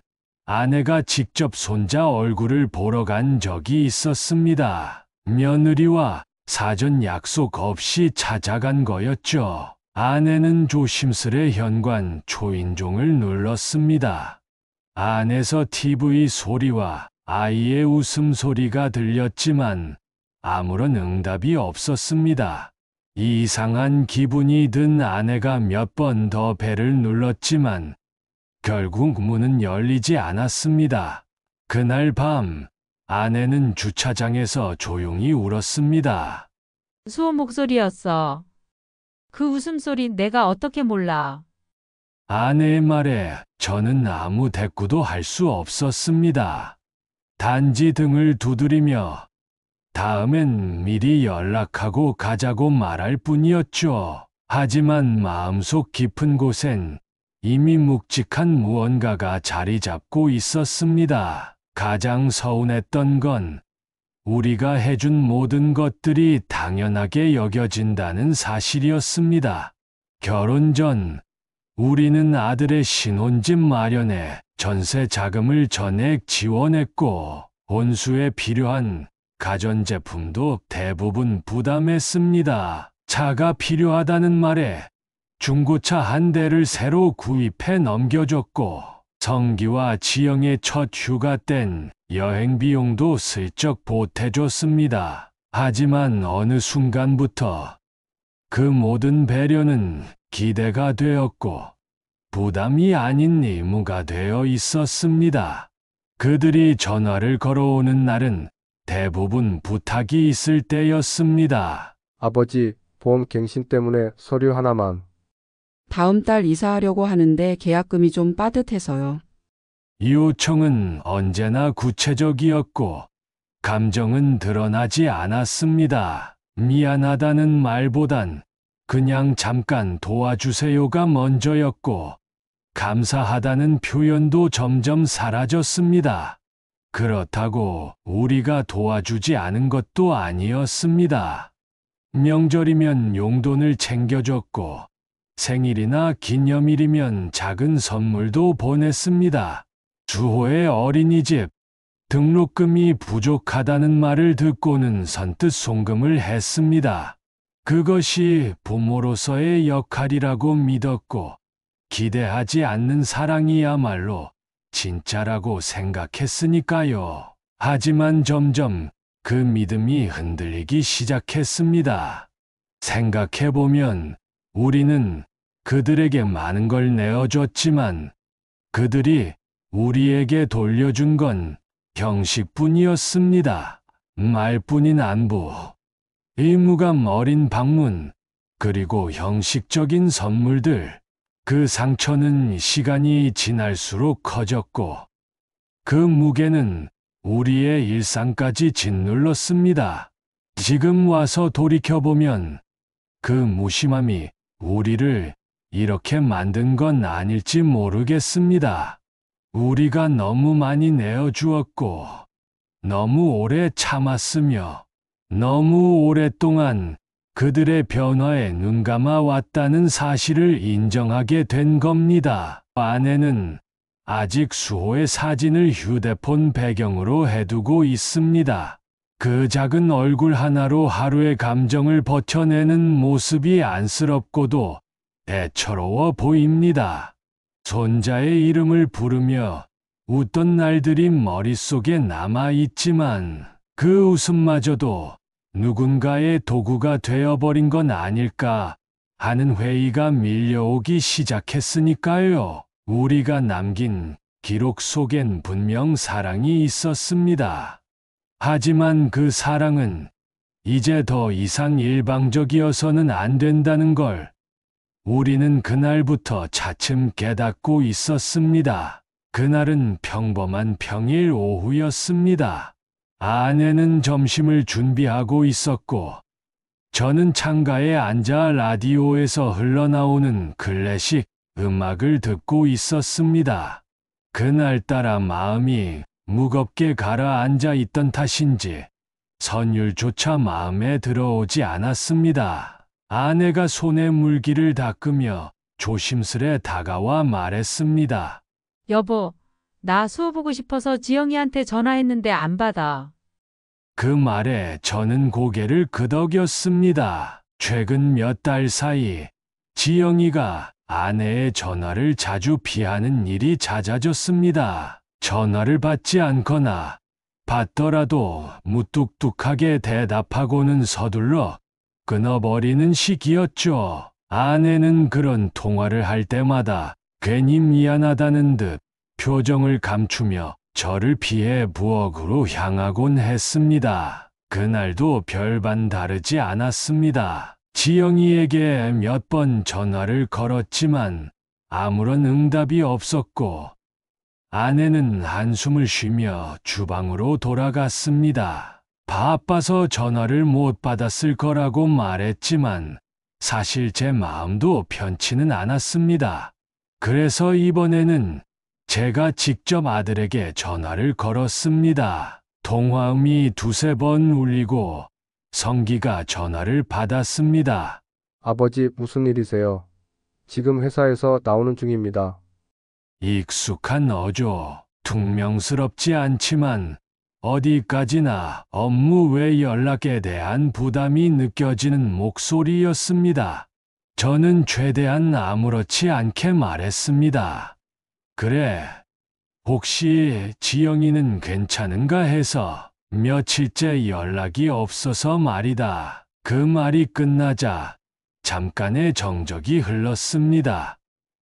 아내가 직접 손자 얼굴을 보러 간 적이 있었습니다. 며느리와 사전 약속 없이 찾아간 거였죠. 아내는 조심스레 현관 초인종을 눌렀습니다. 안에서 TV 소리와 아이의 웃음소리가 들렸지만 아무런 응답이 없었습니다. 이상한 기분이 든 아내가 몇 번 더 벨을 눌렀지만 결국 문은 열리지 않았습니다. 그날 밤 아내는 주차장에서 조용히 울었습니다. 수호 목소리였어. 그 웃음소리 내가 어떻게 몰라. 아내의 말에 저는 아무 대꾸도 할 수 없었습니다. 단지 등을 두드리며 다음엔 미리 연락하고 가자고 말할 뿐이었죠. 하지만 마음속 깊은 곳엔 이미 묵직한 무언가가 자리 잡고 있었습니다. 가장 서운했던 건 우리가 해준 모든 것들이 당연하게 여겨진다는 사실이었습니다. 결혼 전 우리는 아들의 신혼집 마련에 전세 자금을 전액 지원했고 혼수에 필요한 가전제품도 대부분 부담했습니다. 차가 필요하다는 말에 중고차 한 대를 새로 구입해 넘겨줬고 성기와 지영의 첫 휴가 땐 여행 비용도 슬쩍 보태줬습니다. 하지만 어느 순간부터 그 모든 배려는 기대가 되었고 부담이 아닌 의무가 되어 있었습니다. 그들이 전화를 걸어오는 날은 대부분 부탁이 있을 때였습니다. 아버지, 보험 갱신 때문에 서류 하나만. 다음 달 이사하려고 하는데 계약금이 좀 빠듯해서요. 이 요청은 언제나 구체적이었고 감정은 드러나지 않았습니다. 미안하다는 말보단 그냥 잠깐 도와주세요가 먼저였고 감사하다는 표현도 점점 사라졌습니다. 그렇다고 우리가 도와주지 않은 것도 아니었습니다. 명절이면 용돈을 챙겨줬고 생일이나 기념일이면 작은 선물도 보냈습니다. 수호의 어린이집 등록금이 부족하다는 말을 듣고는 선뜻 송금을 했습니다. 그것이 부모로서의 역할이라고 믿었고 기대하지 않는 사랑이야말로 진짜라고 생각했으니까요. 하지만 점점 그 믿음이 흔들리기 시작했습니다. 생각해보면 우리는 그들에게 많은 걸 내어줬지만 그들이 우리에게 돌려준 건 형식뿐이었습니다. 말뿐인 안부, 의무감 어린 방문, 그리고 형식적인 선물들. 그 상처는 시간이 지날수록 커졌고 그 무게는 우리의 일상까지 짓눌렀습니다. 지금 와서 돌이켜보면 그 무심함이 우리를 이렇게 만든 건 아닐지 모르겠습니다. 우리가 너무 많이 내어주었고 너무 오래 참았으며 너무 오랫동안 그들의 변화에 눈감아 왔다는 사실을 인정하게 된 겁니다. 아내는 아직 수호의 사진을 휴대폰 배경으로 해두고 있습니다. 그 작은 얼굴 하나로 하루의 감정을 버텨내는 모습이 안쓰럽고도 애처로워 보입니다. 손자의 이름을 부르며 웃던 날들이 머릿속에 남아있지만 그 웃음마저도 누군가의 도구가 되어버린 건 아닐까 하는 회의가 밀려오기 시작했으니까요. 우리가 남긴 기록 속엔 분명 사랑이 있었습니다. 하지만 그 사랑은 이제 더 이상 일방적이어서는 안 된다는 걸 우리는 그날부터 차츰 깨닫고 있었습니다. 그날은 평범한 평일 오후였습니다. 아내는 점심을 준비하고 있었고 저는 창가에 앉아 라디오에서 흘러나오는 클래식 음악을 듣고 있었습니다. 그날따라 마음이 무겁게 가라앉아 있던 탓인지 선율조차 마음에 들어오지 않았습니다. 아내가 손에 물기를 닦으며 조심스레 다가와 말했습니다. 여보, 나 수호 보고 싶어서 지영이한테 전화했는데 안 받아. 그 말에 저는 고개를 끄덕였습니다. 최근 몇 달 사이 지영이가 아내의 전화를 자주 피하는 일이 잦아졌습니다. 전화를 받지 않거나 받더라도 무뚝뚝하게 대답하고는 서둘러 끊어버리는 시기였죠. 아내는 그런 통화를 할 때마다 괜히 미안하다는 듯 표정을 감추며 저를 피해 부엌으로 향하곤 했습니다. 그날도 별반 다르지 않았습니다. 지영이에게 몇 번 전화를 걸었지만 아무런 응답이 없었고 아내는 한숨을 쉬며 주방으로 돌아갔습니다. 바빠서 전화를 못 받았을 거라고 말했지만 사실 제 마음도 편치는 않았습니다. 그래서 이번에는 제가 직접 아들에게 전화를 걸었습니다. 통화음이 두세 번 울리고 성기가 전화를 받았습니다. 아버지, 무슨 일이세요? 지금 회사에서 나오는 중입니다. 익숙한 어조, 퉁명스럽지 않지만 어디까지나 업무 외 연락에 대한 부담이 느껴지는 목소리였습니다. 저는 최대한 아무렇지 않게 말했습니다. 그래, 혹시 지영이는 괜찮은가 해서 며칠째 연락이 없어서 말이다. 그 말이 끝나자 잠깐의 정적이 흘렀습니다.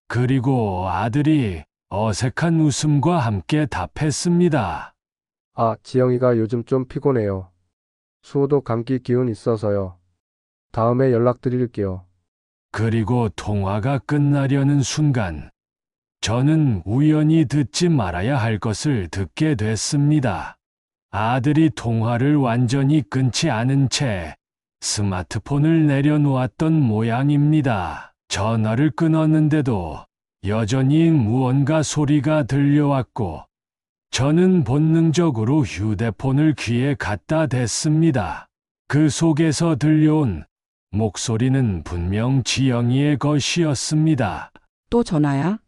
그리고 아들이 어색한 웃음과 함께 답했습니다. 아, 지영이가 요즘 좀 피곤해요. 수호도 감기 기운 있어서요. 다음에 연락드릴게요. 그리고 통화가 끝나려는 순간 저는 우연히 듣지 말아야 할 것을 듣게 됐습니다. 아들이 통화를 완전히 끊지 않은 채 스마트폰을 내려놓았던 모양입니다. 전화를 끊었는데도 여전히 무언가 소리가 들려왔고 저는 본능적으로 휴대폰을 귀에 갖다 댔습니다. 그 속에서 들려온 목소리는 분명 지영이의 것이었습니다. 또 전화야?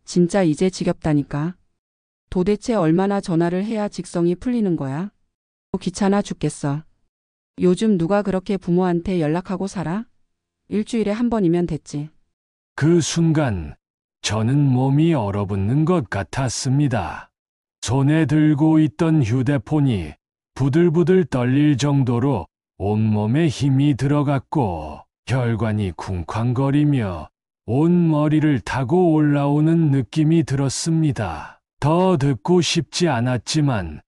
진짜 이제 지겹다니까. 도대체 얼마나 전화를 해야 직성이 풀리는 거야? 귀찮아 죽겠어. 요즘 누가 그렇게 부모한테 연락하고 살아? 일주일에 한 번이면 됐지. 그 순간 저는 몸이 얼어붙는 것 같았습니다. 손에 들고 있던 휴대폰이 부들부들 떨릴 정도로 온몸에 힘이 들어갔고 혈관이 쿵쾅거리며 온 머리를 타고 올라오는 느낌이 들었습니다. 더 듣고 싶지 않았지만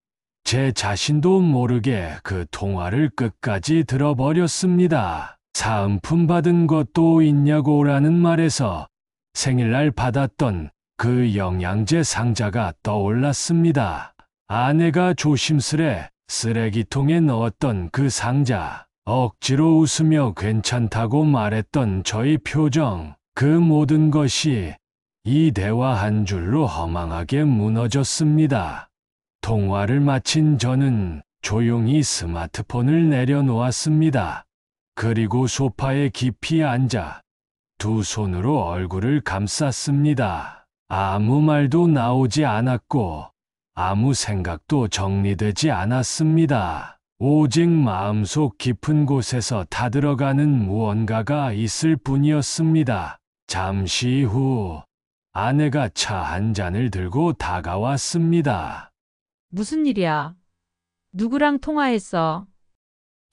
제 자신도 모르게 그 통화를 끝까지 들어버렸습니다. 사은품 받은 것도 있냐고라는 말에서 생일날 받았던 그 영양제 상자가 떠올랐습니다. 아내가 조심스레 쓰레기통에 넣었던 그 상자, 억지로 웃으며 괜찮다고 말했던 저의 표정, 그 모든 것이 이 대화 한 줄로 허망하게 무너졌습니다. 통화를 마친 저는 조용히 스마트폰을 내려놓았습니다. 그리고 소파에 깊이 앉아 두 손으로 얼굴을 감쌌습니다. 아무 말도 나오지 않았고 아무 생각도 정리되지 않았습니다. 오직 마음속 깊은 곳에서 타들어가는 무언가가 있을 뿐이었습니다. 잠시 후 아내가 차 한 잔을 들고 다가왔습니다. 무슨 일이야? 누구랑 통화했어?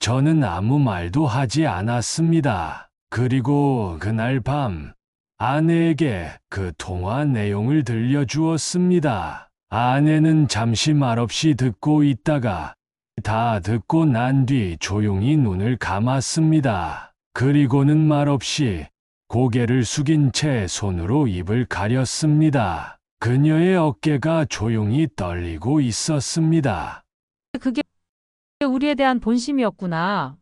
저는 아무 말도 하지 않았습니다. 그리고 그날 밤 아내에게 그 통화 내용을 들려주었습니다. 아내는 잠시 말없이 듣고 있다가 다 듣고 난 뒤 조용히 눈을 감았습니다. 그리고는 말없이 고개를 숙인 채 손으로 입을 가렸습니다. 그녀의 어깨가 조용히 떨리고 있었습니다. 그게 우리에 대한 본심이었구나.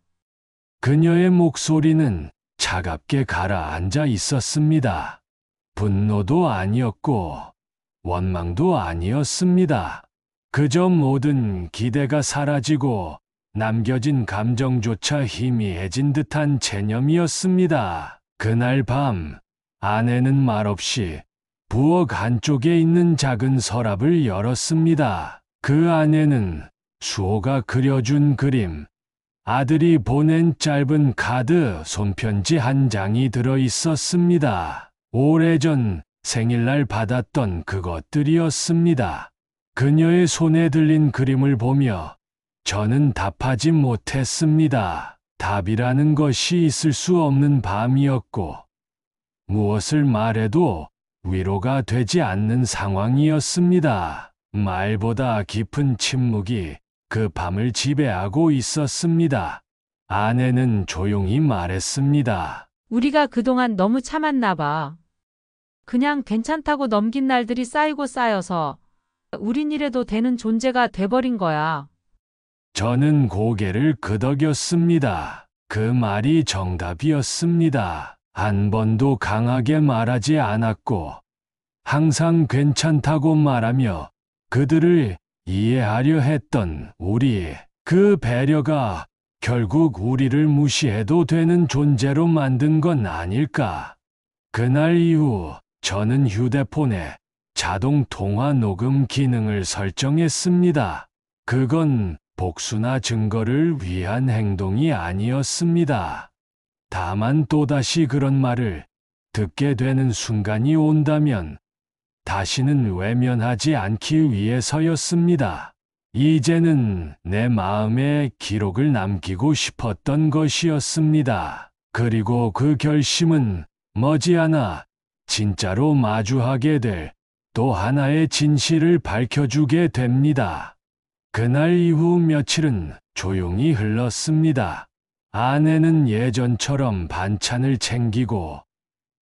그녀의 목소리는 차갑게 가라앉아 있었습니다. 분노도 아니었고 원망도 아니었습니다. 그저 모든 기대가 사라지고 남겨진 감정조차 희미해진 듯한 체념이었습니다. 그날 밤 아내는 말없이 부엌 한쪽에 있는 작은 서랍을 열었습니다. 그 안에는 수호가 그려준 그림, 아들이 보낸 짧은 카드, 손편지 한 장이 들어 있었습니다. 오래전 생일날 받았던 그것들이었습니다. 그녀의 손에 들린 그림을 보며 저는 답하지 못했습니다. 답이라는 것이 있을 수 없는 밤이었고, 무엇을 말해도 위로가 되지 않는 상황이었습니다. 말보다 깊은 침묵이 그 밤을 지배하고 있었습니다. 아내는 조용히 말했습니다. 우리가 그동안 너무 참았나 봐. 그냥 괜찮다고 넘긴 날들이 쌓이고 쌓여서 우린 이래도 되는 존재가 돼버린 거야. 저는 고개를 끄덕였습니다. 그 말이 정답이었습니다. 한 번도 강하게 말하지 않았고, 항상 괜찮다고 말하며 그들을 이해하려 했던 우리, 그 배려가 결국 우리를 무시해도 되는 존재로 만든 건 아닐까. 그날 이후 저는 휴대폰에 자동 통화 녹음 기능을 설정했습니다. 그건 복수나 증거를 위한 행동이 아니었습니다. 다만 또다시 그런 말을 듣게 되는 순간이 온다면 다시는 외면하지 않기 위해서였습니다. 이제는 내 마음에 기록을 남기고 싶었던 것이었습니다. 그리고 그 결심은 머지않아 진짜로 마주하게 될 또 하나의 진실을 밝혀주게 됩니다. 그날 이후 며칠은 조용히 흘렀습니다. 아내는 예전처럼 반찬을 챙기고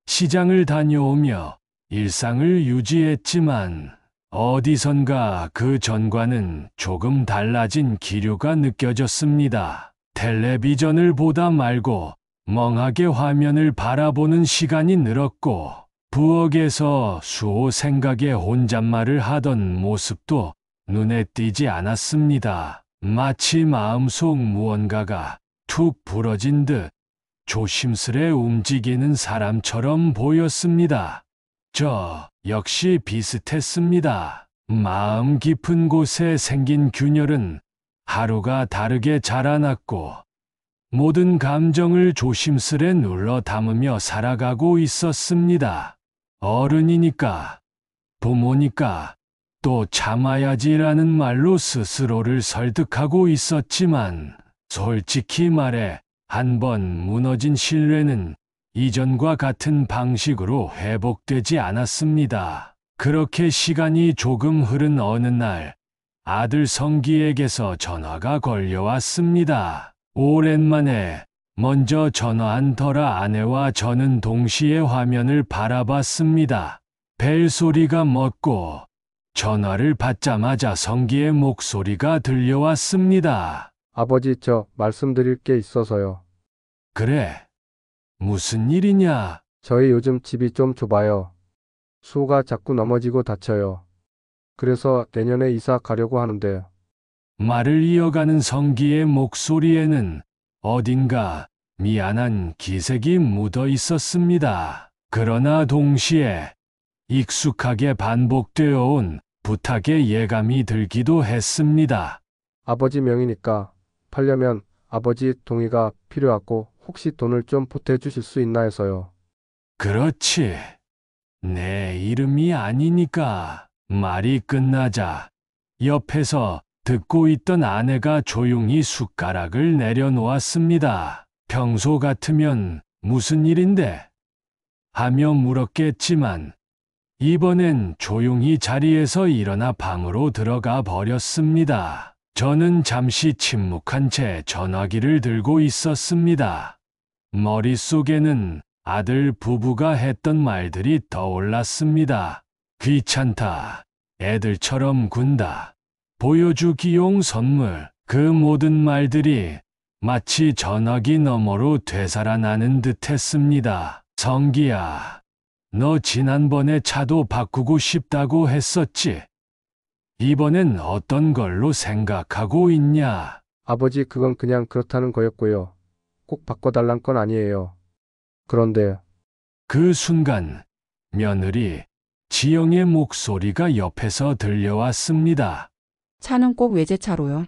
시장을 다녀오며 일상을 유지했지만 어디선가 그 전과는 조금 달라진 기류가 느껴졌습니다. 텔레비전을 보다 말고 멍하게 화면을 바라보는 시간이 늘었고, 부엌에서 수호 생각에 혼잣말을 하던 모습도 눈에 띄지 않았습니다. 마치 마음속 무언가가 툭 부러진 듯 조심스레 움직이는 사람처럼 보였습니다. 저 역시 비슷했습니다. 마음 깊은 곳에 생긴 균열은 하루가 다르게 자라났고, 모든 감정을 조심스레 눌러 담으며 살아가고 있었습니다. 어른이니까, 부모니까, 또 참아야지라는 말로 스스로를 설득하고 있었지만, 솔직히 말해 한 번 무너진 신뢰는 이전과 같은 방식으로 회복되지 않았습니다. 그렇게 시간이 조금 흐른 어느 날, 아들 성기에게서 전화가 걸려왔습니다. 오랜만에 먼저 전화한 터라 아내와 저는 동시에 화면을 바라봤습니다. 벨소리가 멎고 전화를 받자마자 성기의 목소리가 들려왔습니다. 아버지, 저 말씀드릴 게 있어서요. 그래, 무슨 일이냐? 저희 요즘 집이 좀 좁아요. 수호가 자꾸 넘어지고 다쳐요. 그래서 내년에 이사 가려고 하는데. 말을 이어가는 성기의 목소리에는 어딘가 미안한 기색이 묻어 있었습니다. 그러나 동시에 익숙하게 반복되어 온 부탁의 예감이 들기도 했습니다. 아버지 명의니까 팔려면 아버지 동의가 필요하고 혹시 돈을 좀 보태주실 수 있나 해서요. 그렇지. 내 이름이 아니니까. 말이 끝나자 옆에서 듣고 있던 아내가 조용히 숟가락을 내려놓았습니다. 평소 같으면 무슨 일인데? 하며 물었겠지만 이번엔 조용히 자리에서 일어나 방으로 들어가 버렸습니다. 저는 잠시 침묵한 채 전화기를 들고 있었습니다. 머릿속에는 아들 부부가 했던 말들이 떠올랐습니다. 귀찮다. 애들처럼 군다. 보여주기용 선물. 그 모든 말들이 마치 전화기 너머로 되살아나는 듯 했습니다. 성기야, 너 지난번에 차도 바꾸고 싶다고 했었지? 이번엔 어떤 걸로 생각하고 있냐? 아버지, 그건 그냥 그렇다는 거였고요. 꼭 바꿔달란 건 아니에요. 그런데 그 순간 며느리 지영의 목소리가 옆에서 들려왔습니다. 차는 꼭 외제차로요.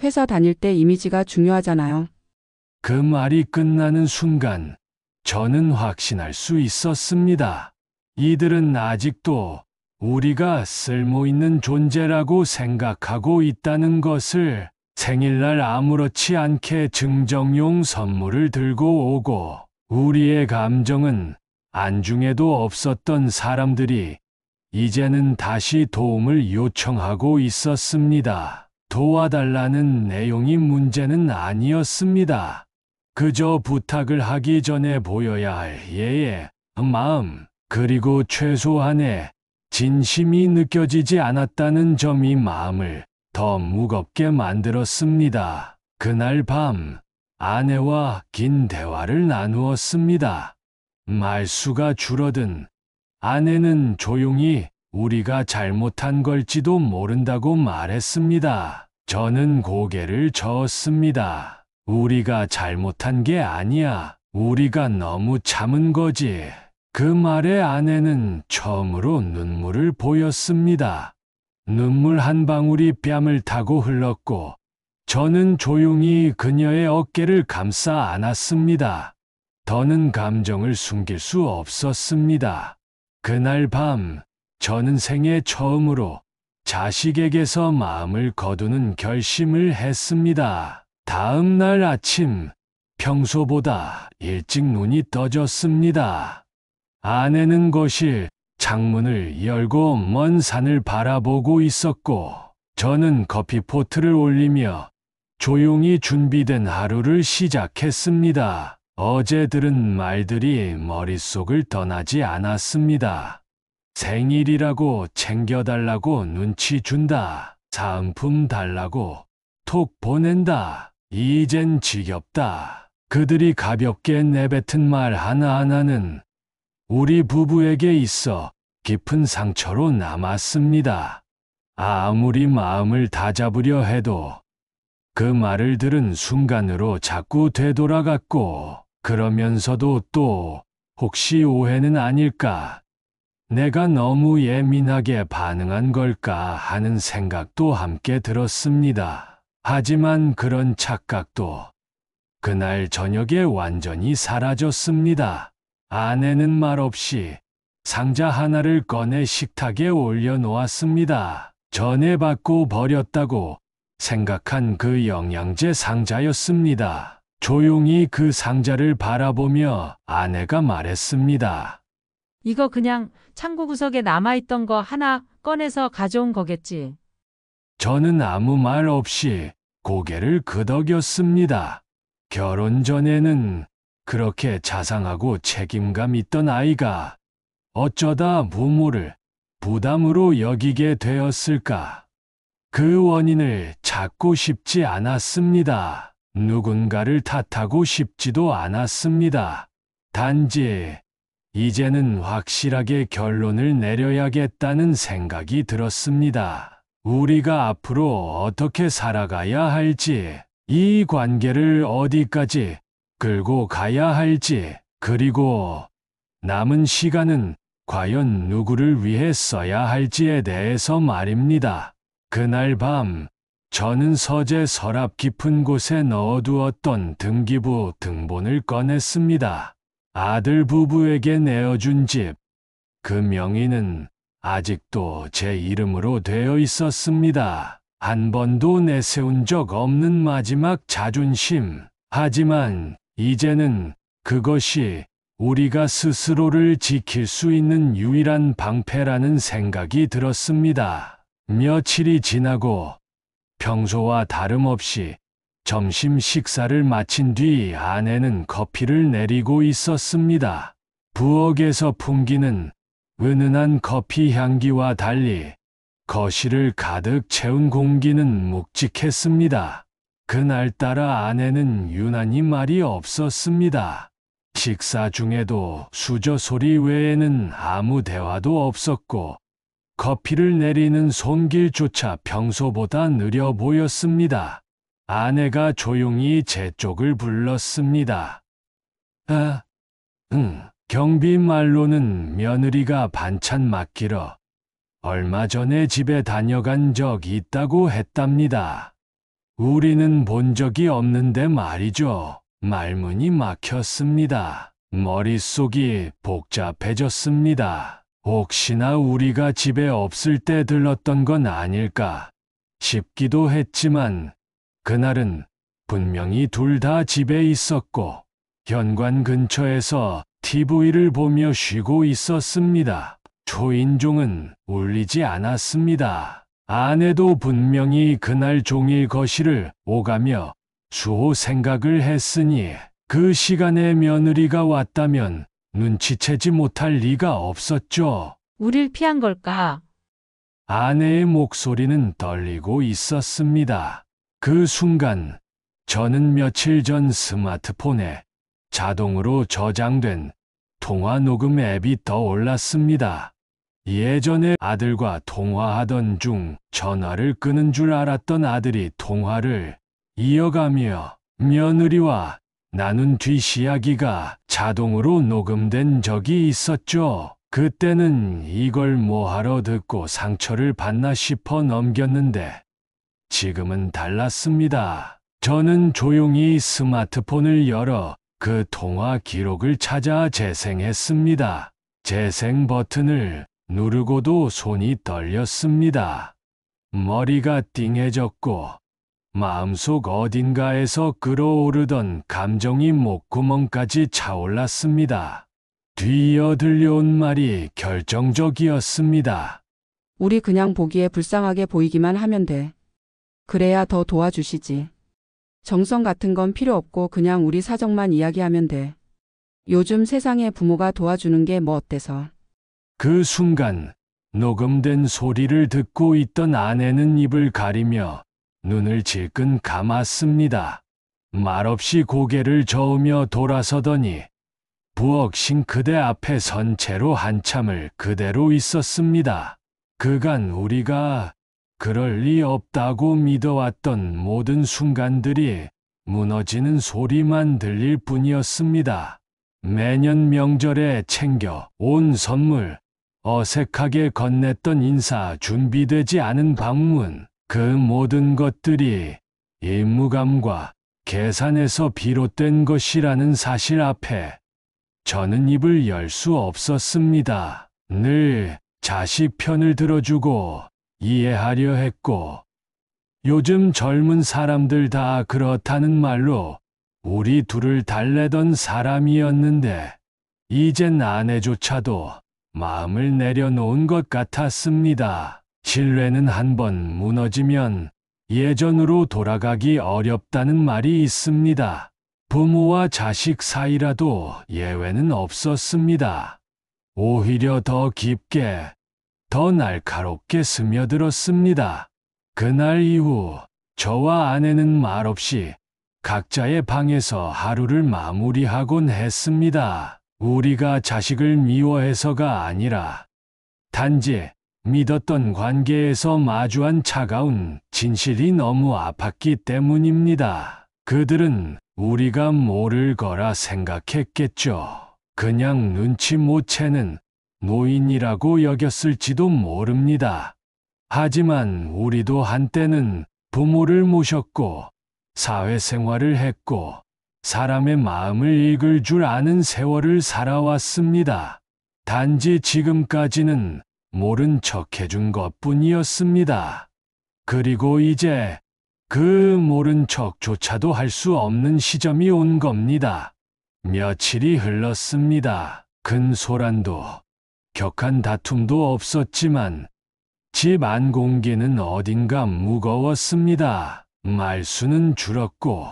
회사 다닐 때 이미지가 중요하잖아요. 그 말이 끝나는 순간 저는 확신할 수 있었습니다. 이들은 아직도 우리가 쓸모있는 존재라고 생각하고 있다는 것을. 생일날 아무렇지 않게 증정용 선물을 들고 오고 우리의 감정은 안중에도 없었던 사람들이 이제는 다시 도움을 요청하고 있었습니다. 도와달라는 내용이 문제는 아니었습니다. 그저 부탁을 하기 전에 보여야 할 예의, 마음, 그리고 최소한의 진심이 느껴지지 않았다는 점이 마음을 더 무겁게 만들었습니다. 그날 밤 아내와 긴 대화를 나누었습니다. 말수가 줄어든 아내는 조용히 우리가 잘못한 걸지도 모른다고 말했습니다. 저는 고개를 저었습니다. 우리가 잘못한 게 아니야. 우리가 너무 참은 거지. 그 말에 아내는 처음으로 눈물을 보였습니다. 눈물 한 방울이 뺨을 타고 흘렀고 저는 조용히 그녀의 어깨를 감싸 안았습니다. 더는 감정을 숨길 수 없었습니다. 그날 밤 저는 생애 처음으로 자식에게서 마음을 거두는 결심을 했습니다. 다음 날 아침 평소보다 일찍 눈이 떠졌습니다. 아내는 거실 창문을 열고 먼 산을 바라보고 있었고 저는 커피포트를 올리며 조용히 준비된 하루를 시작했습니다. 어제 들은 말들이 머릿속을 떠나지 않았습니다. 생일이라고 챙겨달라고 눈치 준다. 사은품 달라고 톡 보낸다. 이젠 지겹다. 그들이 가볍게 내뱉은 말 하나하나는 우리 부부에게 있어 깊은 상처로 남았습니다. 아무리 마음을 다잡으려 해도 그 말을 들은 순간으로 자꾸 되돌아갔고 그러면서도 또 혹시 오해는 아닐까? 내가 너무 예민하게 반응한 걸까 하는 생각도 함께 들었습니다. 하지만 그런 착각도 그날 저녁에 완전히 사라졌습니다. 아내는 말없이 상자 하나를 꺼내 식탁에 올려놓았습니다. 전에 받고 버렸다고 생각한 그 영양제 상자였습니다. 조용히 그 상자를 바라보며 아내가 말했습니다. 이거 그냥 창고 구석에 남아있던 거 하나 꺼내서 가져온 거겠지. 저는 아무 말 없이 고개를 끄덕였습니다. 결혼 전에는 그렇게 자상하고 책임감 있던 아이가 어쩌다 부모를 부담으로 여기게 되었을까? 그 원인을 찾고 싶지 않았습니다. 누군가를 탓하고 싶지도 않았습니다. 단지 이제는 확실하게 결론을 내려야겠다는 생각이 들었습니다. 우리가 앞으로 어떻게 살아가야 할지, 이 관계를 어디까지 끌고 가야 할지, 그리고 남은 시간은 과연 누구를 위해 써야 할지에 대해서 말입니다. 그날 밤 저는 서재 서랍 깊은 곳에 넣어두었던 등기부 등본을 꺼냈습니다. 아들 부부에게 내어준 집. 그 명의는 아직도 제 이름으로 되어 있었습니다. 한 번도 내세운 적 없는 마지막 자존심. 하지만 이제는 그것이 우리가 스스로를 지킬 수 있는 유일한 방패라는 생각이 들었습니다. 며칠이 지나고 평소와 다름없이 점심 식사를 마친 뒤 아내는 커피를 내리고 있었습니다. 부엌에서 풍기는 은은한 커피 향기와 달리 거실을 가득 채운 공기는 묵직했습니다. 그날따라 아내는 유난히 말이 없었습니다. 식사 중에도 수저 소리 외에는 아무 대화도 없었고 커피를 내리는 손길조차 평소보다 느려 보였습니다. 아내가 조용히 제 쪽을 불렀습니다. 경비 말로는 며느리가 반찬 맡기러 얼마 전에 집에 다녀간 적이 있다고 했답니다. 우리는 본 적이 없는데 말이죠. 말문이 막혔습니다. 머릿속이 복잡해졌습니다. 혹시나 우리가 집에 없을 때 들렀던 건 아닐까 싶기도 했지만 그날은 분명히 둘 다 집에 있었고 현관 근처에서 TV를 보며 쉬고 있었습니다. 초인종은 울리지 않았습니다. 아내도 분명히 그날 종일 거실을 오가며 수호 생각을 했으니 그 시간에 며느리가 왔다면 눈치채지 못할 리가 없었죠. 우릴 피한 걸까? 아내의 목소리는 떨리고 있었습니다. 그 순간 저는 며칠 전 스마트폰에 자동으로 저장된 통화 녹음 앱이 떠올랐습니다. 예전에 아들과 통화하던 중 전화를 끊은 줄 알았던 아들이 통화를 이어가며 며느리와 나눈 뒷이야기가 자동으로 녹음된 적이 있었죠. 그때는 이걸 뭐하러 듣고 상처를 받나 싶어 넘겼는데 지금은 달랐습니다. 저는 조용히 스마트폰을 열어 그 통화 기록을 찾아 재생했습니다. 재생 버튼을 누르고도 손이 떨렸습니다. 머리가 띵해졌고 마음속 어딘가에서 끓어오르던 감정이 목구멍까지 차올랐습니다. 뒤이어 들려온 말이 결정적이었습니다. 우리 그냥 보기에 불쌍하게 보이기만 하면 돼. 그래야 더 도와주시지. 정성 같은 건 필요 없고 그냥 우리 사정만 이야기하면 돼. 요즘 세상에 부모가 도와주는 게 뭐 어때서. 그 순간 녹음된 소리를 듣고 있던 아내는 입을 가리며 눈을 질끈 감았습니다. 말없이 고개를 저으며 돌아서더니 부엌 싱크대 앞에 선 채로 한참을 그대로 있었습니다. 그간 우리가 그럴 리 없다고 믿어왔던 모든 순간들이 무너지는 소리만 들릴 뿐이었습니다. 매년 명절에 챙겨 온 선물, 어색하게 건넸던 인사, 준비되지 않은 방문, 그 모든 것들이 의무감과 계산에서 비롯된 것이라는 사실 앞에 저는 입을 열 수 없었습니다. 늘 자식 편을 들어주고 이해하려 했고 요즘 젊은 사람들 다 그렇다는 말로 우리 둘을 달래던 사람이었는데 이젠 아내조차도 마음을 내려놓은 것 같았습니다. 신뢰는 한번 무너지면 예전으로 돌아가기 어렵다는 말이 있습니다. 부모와 자식 사이라도 예외는 없었습니다. 오히려 더 깊게, 더 날카롭게 스며들었습니다. 그날 이후 저와 아내는 말없이 각자의 방에서 하루를 마무리하곤 했습니다. 우리가 자식을 미워해서가 아니라 단지 믿었던 관계에서 마주한 차가운 진실이 너무 아팠기 때문입니다. 그들은 우리가 모를 거라 생각했겠죠. 그냥 눈치 못 채는 노인이라고 여겼을지도 모릅니다. 하지만 우리도 한때는 부모를 모셨고 사회생활을 했고 사람의 마음을 읽을 줄 아는 세월을 살아왔습니다. 단지 지금까지는 모른 척 해준 것뿐이었습니다. 그리고 이제 그 모른 척조차도 할 수 없는 시점이 온 겁니다. 며칠이 흘렀습니다. 큰 소란도 격한 다툼도 없었지만 집 안 공기는 어딘가 무거웠습니다. 말수는 줄었고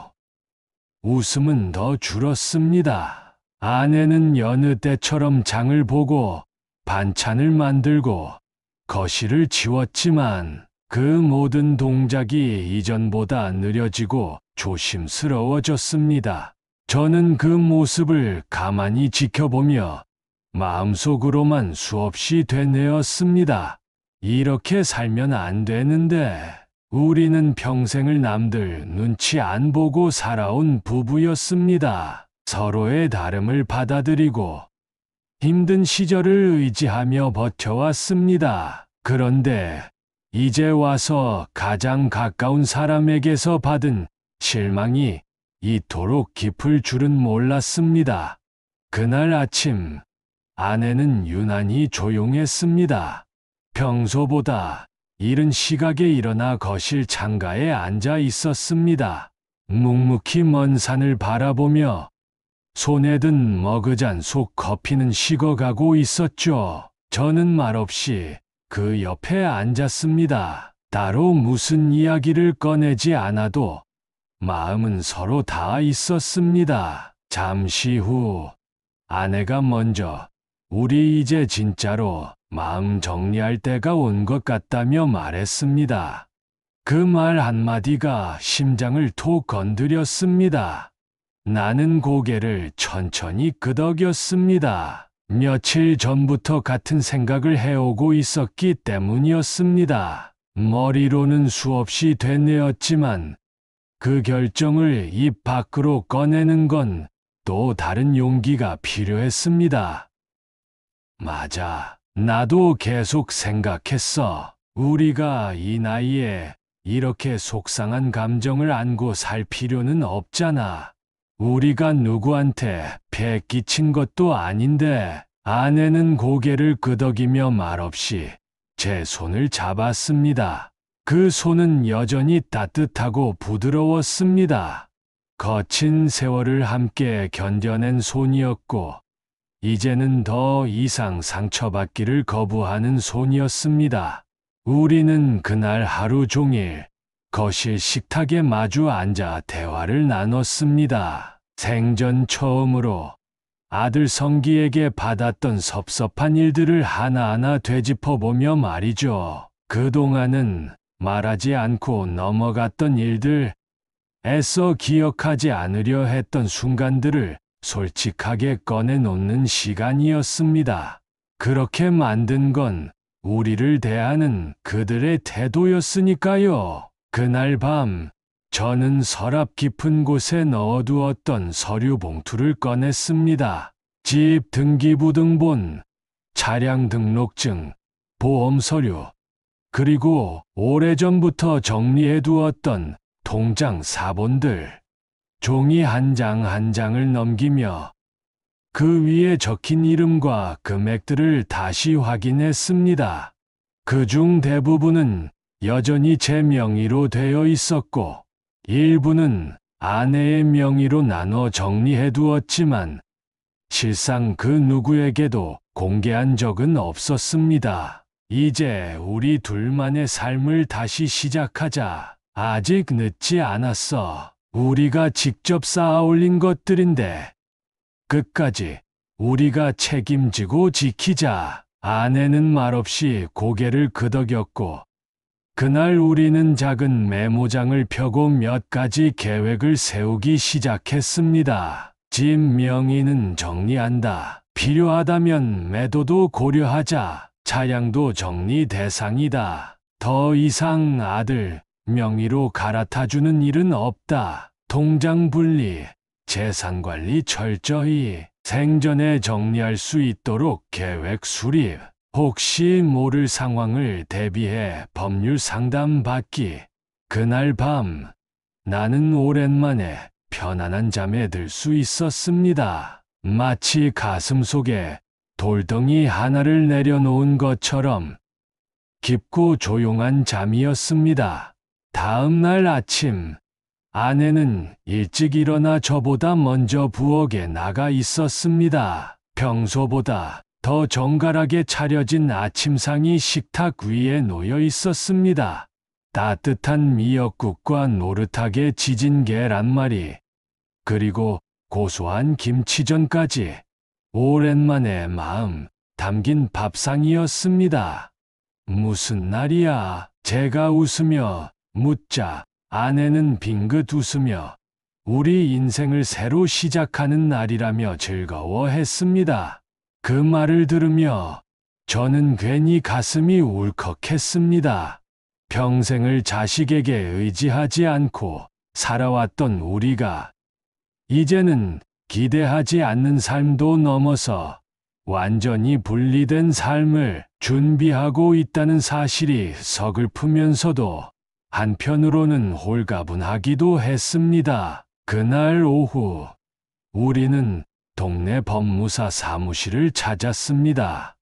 웃음은 더 줄었습니다. 아내는 여느 때처럼 장을 보고 반찬을 만들고 거실을 치웠지만 그 모든 동작이 이전보다 느려지고 조심스러워졌습니다. 저는 그 모습을 가만히 지켜보며 마음속으로만 수없이 되뇌었습니다. 이렇게 살면 안 되는데 우리는 평생을 남들 눈치 안 보고 살아온 부부였습니다. 서로의 다름을 받아들이고 힘든 시절을 의지하며 버텨왔습니다. 그런데 이제 와서 가장 가까운 사람에게서 받은 실망이 이토록 깊을 줄은 몰랐습니다. 그날 아침, 아내는 유난히 조용했습니다. 평소보다 이른 시각에 일어나 거실 창가에 앉아 있었습니다. 묵묵히 먼 산을 바라보며 손에 든 머그잔 속 커피는 식어가고 있었죠. 저는 말없이 그 옆에 앉았습니다. 따로 무슨 이야기를 꺼내지 않아도 마음은 서로 닿아 있었습니다. 잠시 후 아내가 먼저 우리 이제 진짜로 마음 정리할 때가 온 것 같다며 말했습니다. 그 말 한마디가 심장을 톡 건드렸습니다. 나는 고개를 천천히 끄덕였습니다. 며칠 전부터 같은 생각을 해오고 있었기 때문이었습니다. 머리로는 수없이 되뇌었지만 그 결정을 입 밖으로 꺼내는 건 또 다른 용기가 필요했습니다. 맞아. 나도 계속 생각했어. 우리가 이 나이에 이렇게 속상한 감정을 안고 살 필요는 없잖아. 우리가 누구한테 배 끼친 것도 아닌데. 아내는 고개를 끄덕이며 말없이 제 손을 잡았습니다. 그 손은 여전히 따뜻하고 부드러웠습니다. 거친 세월을 함께 견뎌낸 손이었고, 이제는 더 이상 상처받기를 거부하는 손이었습니다. 우리는 그날 하루 종일 거실 식탁에 마주 앉아 대화를 나눴습니다. 생전 처음으로 아들 성기에게 받았던 섭섭한 일들을 하나하나 되짚어보며 말이죠. 그동안은 말하지 않고 넘어갔던 일들, 애써 기억하지 않으려 했던 순간들을 솔직하게 꺼내놓는 시간이었습니다. 그렇게 만든 건 우리를 대하는 그들의 태도였으니까요. 그날 밤, 저는 서랍 깊은 곳에 넣어두었던 서류 봉투를 꺼냈습니다. 집 등기부등본, 차량 등록증, 보험 서류, 그리고 오래전부터 정리해두었던 통장 사본들, 종이 한 장 한 장을 넘기며 그 위에 적힌 이름과 금액들을 다시 확인했습니다. 그중 대부분은 여전히 제 명의로 되어 있었고, 일부는 아내의 명의로 나눠 정리해두었지만 실상 그 누구에게도 공개한 적은 없었습니다. 이제 우리 둘만의 삶을 다시 시작하자. 아직 늦지 않았어. 우리가 직접 쌓아올린 것들인데 끝까지 우리가 책임지고 지키자. 아내는 말없이 고개를 끄덕였고, 그날 우리는 작은 메모장을 펴고 몇 가지 계획을 세우기 시작했습니다. 집 명의는 정리한다. 필요하다면 매도도 고려하자. 차량도 정리 대상이다. 더 이상 아들 명의로 갈아타주는 일은 없다. 통장 분리, 재산 관리 철저히, 생전에 정리할 수 있도록 계획 수립, 혹시 모를 상황을 대비해 법률 상담 받기. 그날 밤, 나는 오랜만에 편안한 잠에 들 수 있었습니다. 마치 가슴 속에 돌덩이 하나를 내려놓은 것처럼 깊고 조용한 잠이었습니다. 다음 날 아침, 아내는 일찍 일어나 저보다 먼저 부엌에 나가 있었습니다. 평소보다 더 정갈하게 차려진 아침상이 식탁 위에 놓여 있었습니다. 따뜻한 미역국과 노릇하게 지진 계란말이, 그리고 고소한 김치전까지 오랜만에 마음 담긴 밥상이었습니다. 무슨 날이야? 제가 웃으며 묻자 아내는 빙긋 웃으며 우리 인생을 새로 시작하는 날이라며 즐거워했습니다. 그 말을 들으며 저는 괜히 가슴이 울컥했습니다. 평생을 자식에게 의지하지 않고 살아왔던 우리가 이제는 기대하지 않는 삶도 넘어서 완전히 분리된 삶을 준비하고 있다는 사실이 서글프면서도 한편으로는 홀가분하기도 했습니다. 그날 오후, 우리는 동네 법무사 사무실을 찾았습니다.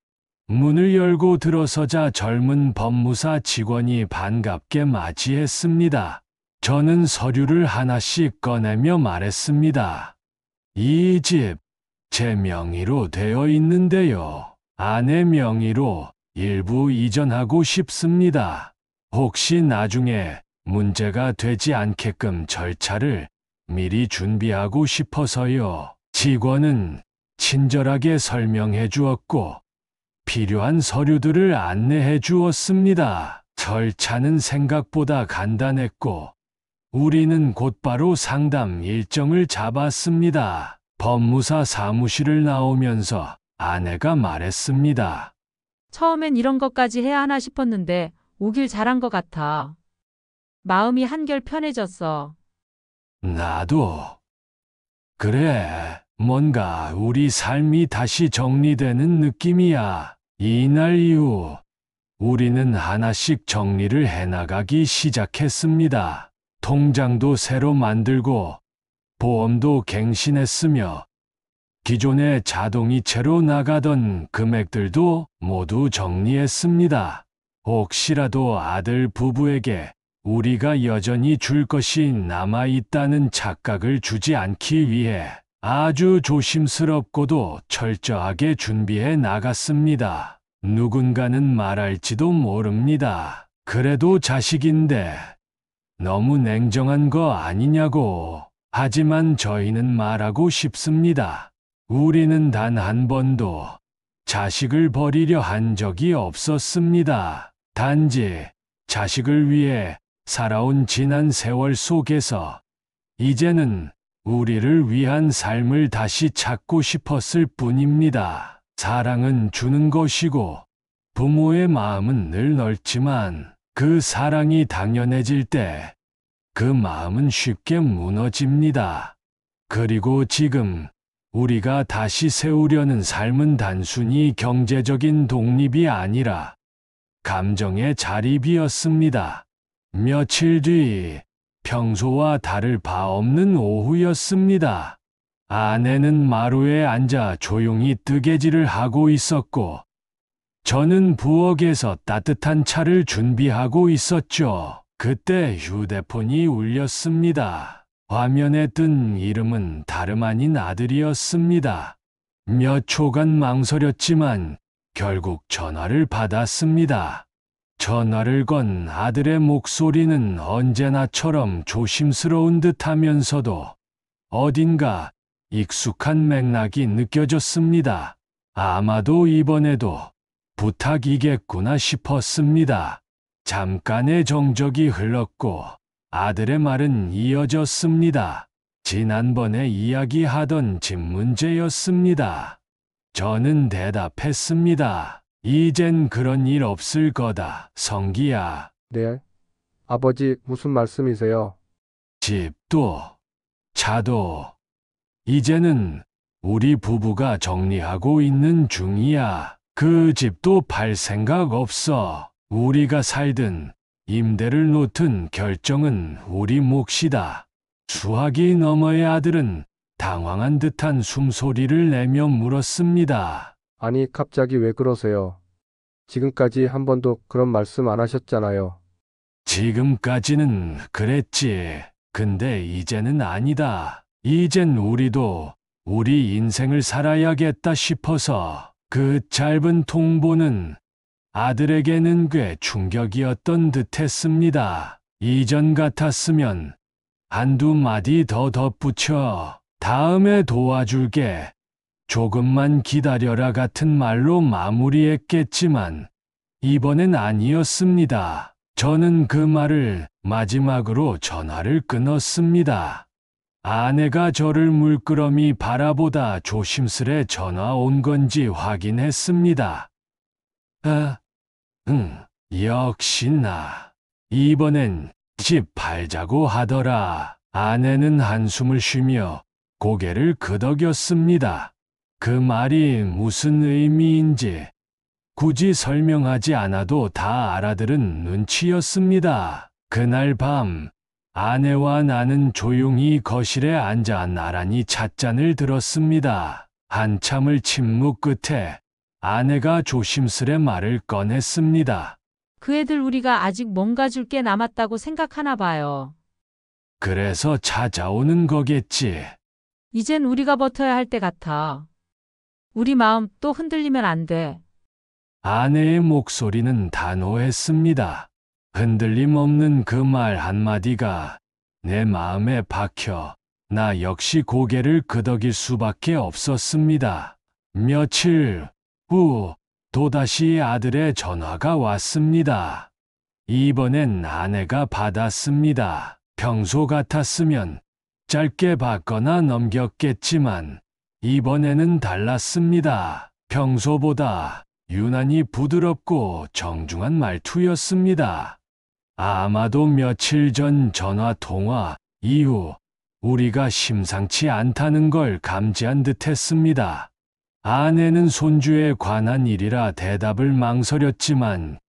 문을 열고 들어서자 젊은 법무사 직원이 반갑게 맞이했습니다. 저는 서류를 하나씩 꺼내며 말했습니다. 이 집, 제 명의로 되어 있는데요. 아내 명의로 일부 이전하고 싶습니다. 혹시 나중에 문제가 되지 않게끔 절차를 미리 준비하고 싶어서요. 직원은 친절하게 설명해 주었고 필요한 서류들을 안내해 주었습니다. 절차는 생각보다 간단했고 우리는 곧바로 상담 일정을 잡았습니다. 법무사 사무실을 나오면서 아내가 말했습니다. 처음엔 이런 것까지 해야 하나 싶었는데 오길 잘한 것 같아. 마음이 한결 편해졌어. 나도. 그래, 뭔가 우리 삶이 다시 정리되는 느낌이야. 이날 이후 우리는 하나씩 정리를 해나가기 시작했습니다. 통장도 새로 만들고 보험도 갱신했으며 기존에 자동이체로 나가던 금액들도 모두 정리했습니다. 혹시라도 아들 부부에게 우리가 여전히 줄 것이 남아있다는 착각을 주지 않기 위해 아주 조심스럽고도 철저하게 준비해 나갔습니다. 누군가는 말할지도 모릅니다. 그래도 자식인데 너무 냉정한 거 아니냐고. 하지만 저희는 말하고 싶습니다. 우리는 단 한 번도 자식을 버리려 한 적이 없었습니다. 단지 자식을 위해 살아온 지난 세월 속에서 이제는 우리를 위한 삶을 다시 찾고 싶었을 뿐입니다. 사랑은 주는 것이고 부모의 마음은 늘 넓지만 그 사랑이 당연해질 때 그 마음은 쉽게 무너집니다. 그리고 지금 우리가 다시 세우려는 삶은 단순히 경제적인 독립이 아니라 감정의 자립이었습니다. 며칠 뒤 평소와 다를 바 없는 오후였습니다. 아내는 마루에 앉아 조용히 뜨개질을 하고 있었고 저는 부엌에서 따뜻한 차를 준비하고 있었죠. 그때 휴대폰이 울렸습니다. 화면에 뜬 이름은 다름 아닌 아들이었습니다. 몇 초간 망설였지만 결국 전화를 받았습니다. 전화를 건 아들의 목소리는 언제나처럼 조심스러운 듯하면서도 어딘가 익숙한 맥락이 느껴졌습니다. 아마도 이번에도 부탁이겠구나 싶었습니다. 잠깐의 정적이 흘렀고 아들의 말은 이어졌습니다. 지난번에 이야기하던 집 문제였습니다. 저는 대답했습니다. 이젠 그런 일 없을 거다, 성기야. 네. 아버지, 무슨 말씀이세요? 집도, 차도, 이제는 우리 부부가 정리하고 있는 중이야. 그 집도 팔 생각 없어. 우리가 살든 임대를 놓든 결정은 우리 몫이다. 수학이 너머의 아들은 당황한 듯한 숨소리를 내며 물었습니다. 아니, 갑자기 왜 그러세요? 지금까지 한 번도 그런 말씀 안 하셨잖아요. 지금까지는 그랬지. 근데 이제는 아니다. 이젠 우리도 우리 인생을 살아야겠다 싶어서. 그 짧은 통보는 아들에게는 꽤 충격이었던 듯했습니다. 이전 같았으면 한두 마디 더 덧붙여 다음에 도와줄게, 조금만 기다려라 같은 말로 마무리했겠지만 이번엔 아니었습니다. 저는 그 말을 마지막으로 전화를 끊었습니다. 아내가 저를 물끄러미 바라보다 조심스레 전화 온 건지 확인했습니다. 역시나. 이번엔 집 팔자고 하더라. 아내는 한숨을 쉬며 고개를 끄덕였습니다. 그 말이 무슨 의미인지 굳이 설명하지 않아도 다 알아들은 눈치였습니다. 그날 밤 아내와 나는 조용히 거실에 앉아 나란히 찻잔을 들었습니다. 한참을 침묵 끝에 아내가 조심스레 말을 꺼냈습니다. 그 애들 우리가 아직 뭔가 줄 게 남았다고 생각하나 봐요. 그래서 찾아오는 거겠지. 이젠 우리가 버텨야 할 때 같아. 우리 마음 또 흔들리면 안 돼. 아내의 목소리는 단호했습니다. 흔들림 없는 그 말 한마디가 내 마음에 박혀 나 역시 고개를 끄덕일 수밖에 없었습니다. 며칠 후 또다시 아들의 전화가 왔습니다. 이번엔 아내가 받았습니다. 평소 같았으면 짧게 받거나 넘겼겠지만 이번에는 달랐습니다. 평소보다 유난히 부드럽고 정중한 말투였습니다. 아마도 며칠 전 전화 통화 이후 우리가 심상치 않다는 걸 감지한 듯했습니다. 아내는 손주에 관한 일이라 대답을 망설였지만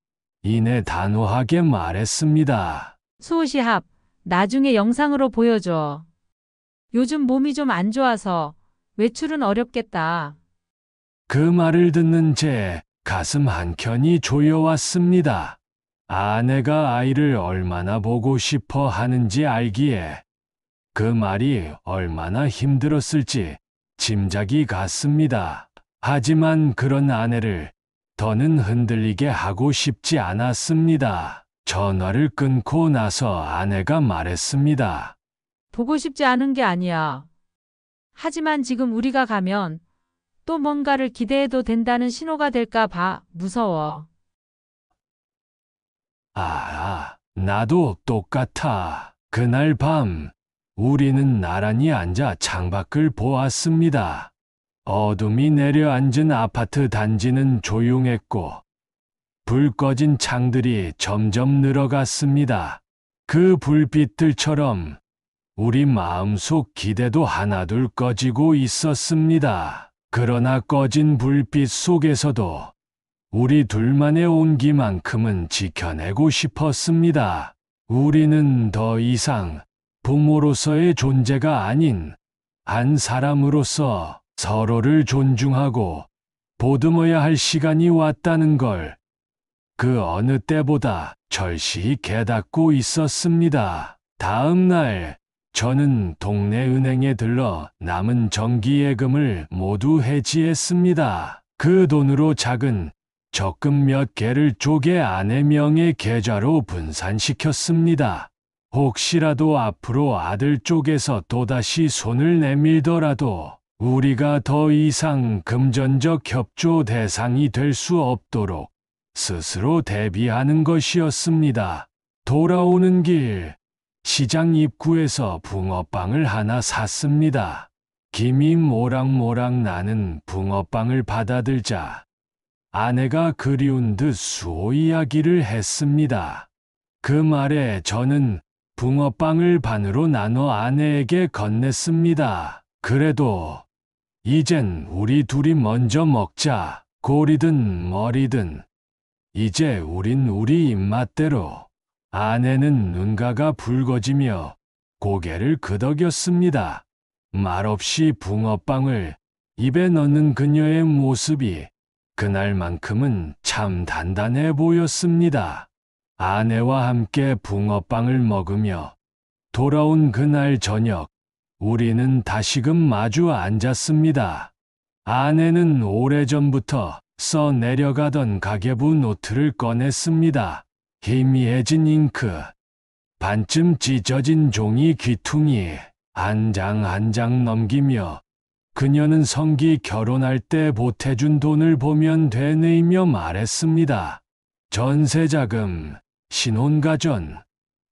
이내 단호하게 말했습니다. 수호시합, 나중에 영상으로 보여줘. 요즘 몸이 좀 안 좋아서 외출은 어렵겠다. 그 말을 듣는 제 가슴 한켠이 조여왔습니다. 아내가 아이를 얼마나 보고 싶어 하는지 알기에 그 말이 얼마나 힘들었을지 짐작이 갔습니다. 하지만 그런 아내를 더는 흔들리게 하고 싶지 않았습니다. 전화를 끊고 나서 아내가 말했습니다. 보고 싶지 않은 게 아니야. 하지만 지금 우리가 가면 또 뭔가를 기대해도 된다는 신호가 될까 봐 무서워. 나도 똑같아. 그날 밤 우리는 나란히 앉아 창밖을 보았습니다. 어둠이 내려앉은 아파트 단지는 조용했고 불 꺼진 창들이 점점 늘어갔습니다. 그 불빛들처럼 우리 마음속 기대도 하나둘 꺼지고 있었습니다. 그러나 꺼진 불빛 속에서도 우리 둘만의 온기만큼은 지켜내고 싶었습니다. 우리는 더 이상 부모로서의 존재가 아닌 한 사람으로서 서로를 존중하고 보듬어야 할 시간이 왔다는 걸 그 어느 때보다 절실히 깨닫고 있었습니다. 다음 날 저는 동네 은행에 들러 남은 정기예금을 모두 해지했습니다. 그 돈으로 작은 적금 몇 개를 쪼개 아내 명의 계좌로 분산시켰습니다. 혹시라도 앞으로 아들 쪽에서 또다시 손을 내밀더라도 우리가 더 이상 금전적 협조 대상이 될 수 없도록 스스로 대비하는 것이었습니다. 돌아오는 길 시장 입구에서 붕어빵을 하나 샀습니다. 김이 모락모락 나는 붕어빵을 받아들자 아내가 그리운 듯 수호 이야기를 했습니다. 그 말에 저는 붕어빵을 반으로 나눠 아내에게 건넸습니다. 그래도 이젠 우리 둘이 먼저 먹자. 고리든 머리든 이제 우린 우리 입맛대로. 아내는 눈가가 붉어지며 고개를 끄덕였습니다. 말없이 붕어빵을 입에 넣는 그녀의 모습이 그날만큼은 참 단단해 보였습니다. 아내와 함께 붕어빵을 먹으며 돌아온 그날 저녁, 우리는 다시금 마주 앉았습니다. 아내는 오래전부터 써 내려가던 가계부 노트를 꺼냈습니다. 희미해진 잉크, 반쯤 찢어진 종이 귀퉁이, 한 장 한 장 넘기며 그녀는 성기 결혼할 때 보태준 돈을 보면 되뇌이며 말했습니다. 전세자금, 신혼가전,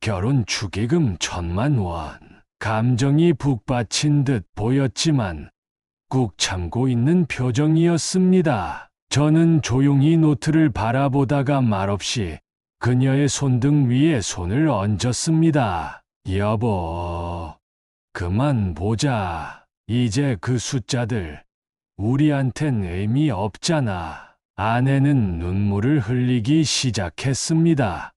결혼 축의금 1,000만 원. 감정이 북받친 듯 보였지만 꾹 참고 있는 표정이었습니다. 저는 조용히 노트를 바라보다가 말없이 그녀의 손등 위에 손을 얹었습니다. 여보, 그만 보자. 이제 그 숫자들 우리한텐 의미 없잖아. 아내는 눈물을 흘리기 시작했습니다.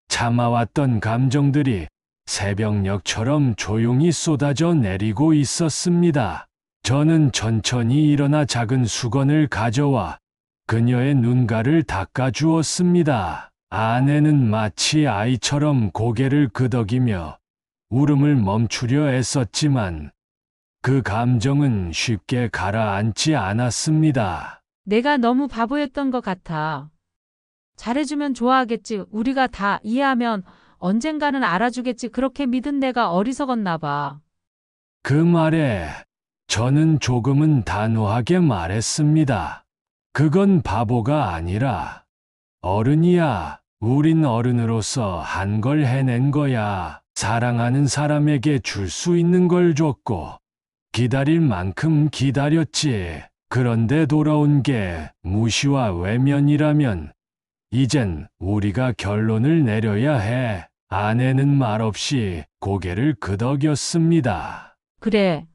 참아왔던 감정들이 새벽녘처럼 조용히 쏟아져 내리고 있었습니다. 저는 천천히 일어나 작은 수건을 가져와 그녀의 눈가를 닦아주었습니다. 아내는 마치 아이처럼 고개를 끄덕이며 울음을 멈추려 애썼지만 그 감정은 쉽게 가라앉지 않았습니다. 내가 너무 바보였던 것 같아. 잘해주면 좋아하겠지. 우리가 다 이해하면 언젠가는 알아주겠지. 그렇게 믿은 내가 어리석었나 봐. 그 말에 저는 조금은 단호하게 말했습니다. 그건 바보가 아니라 어른이야. 우린 어른으로서 한 걸 해낸 거야. 사랑하는 사람에게 줄 수 있는 걸 줬고 기다릴 만큼 기다렸지. 그런데 돌아온 게 무시와 외면이라면 이젠 우리가 결론을 내려야 해. 아내는 말없이 고개를 끄덕였습니다. 그래.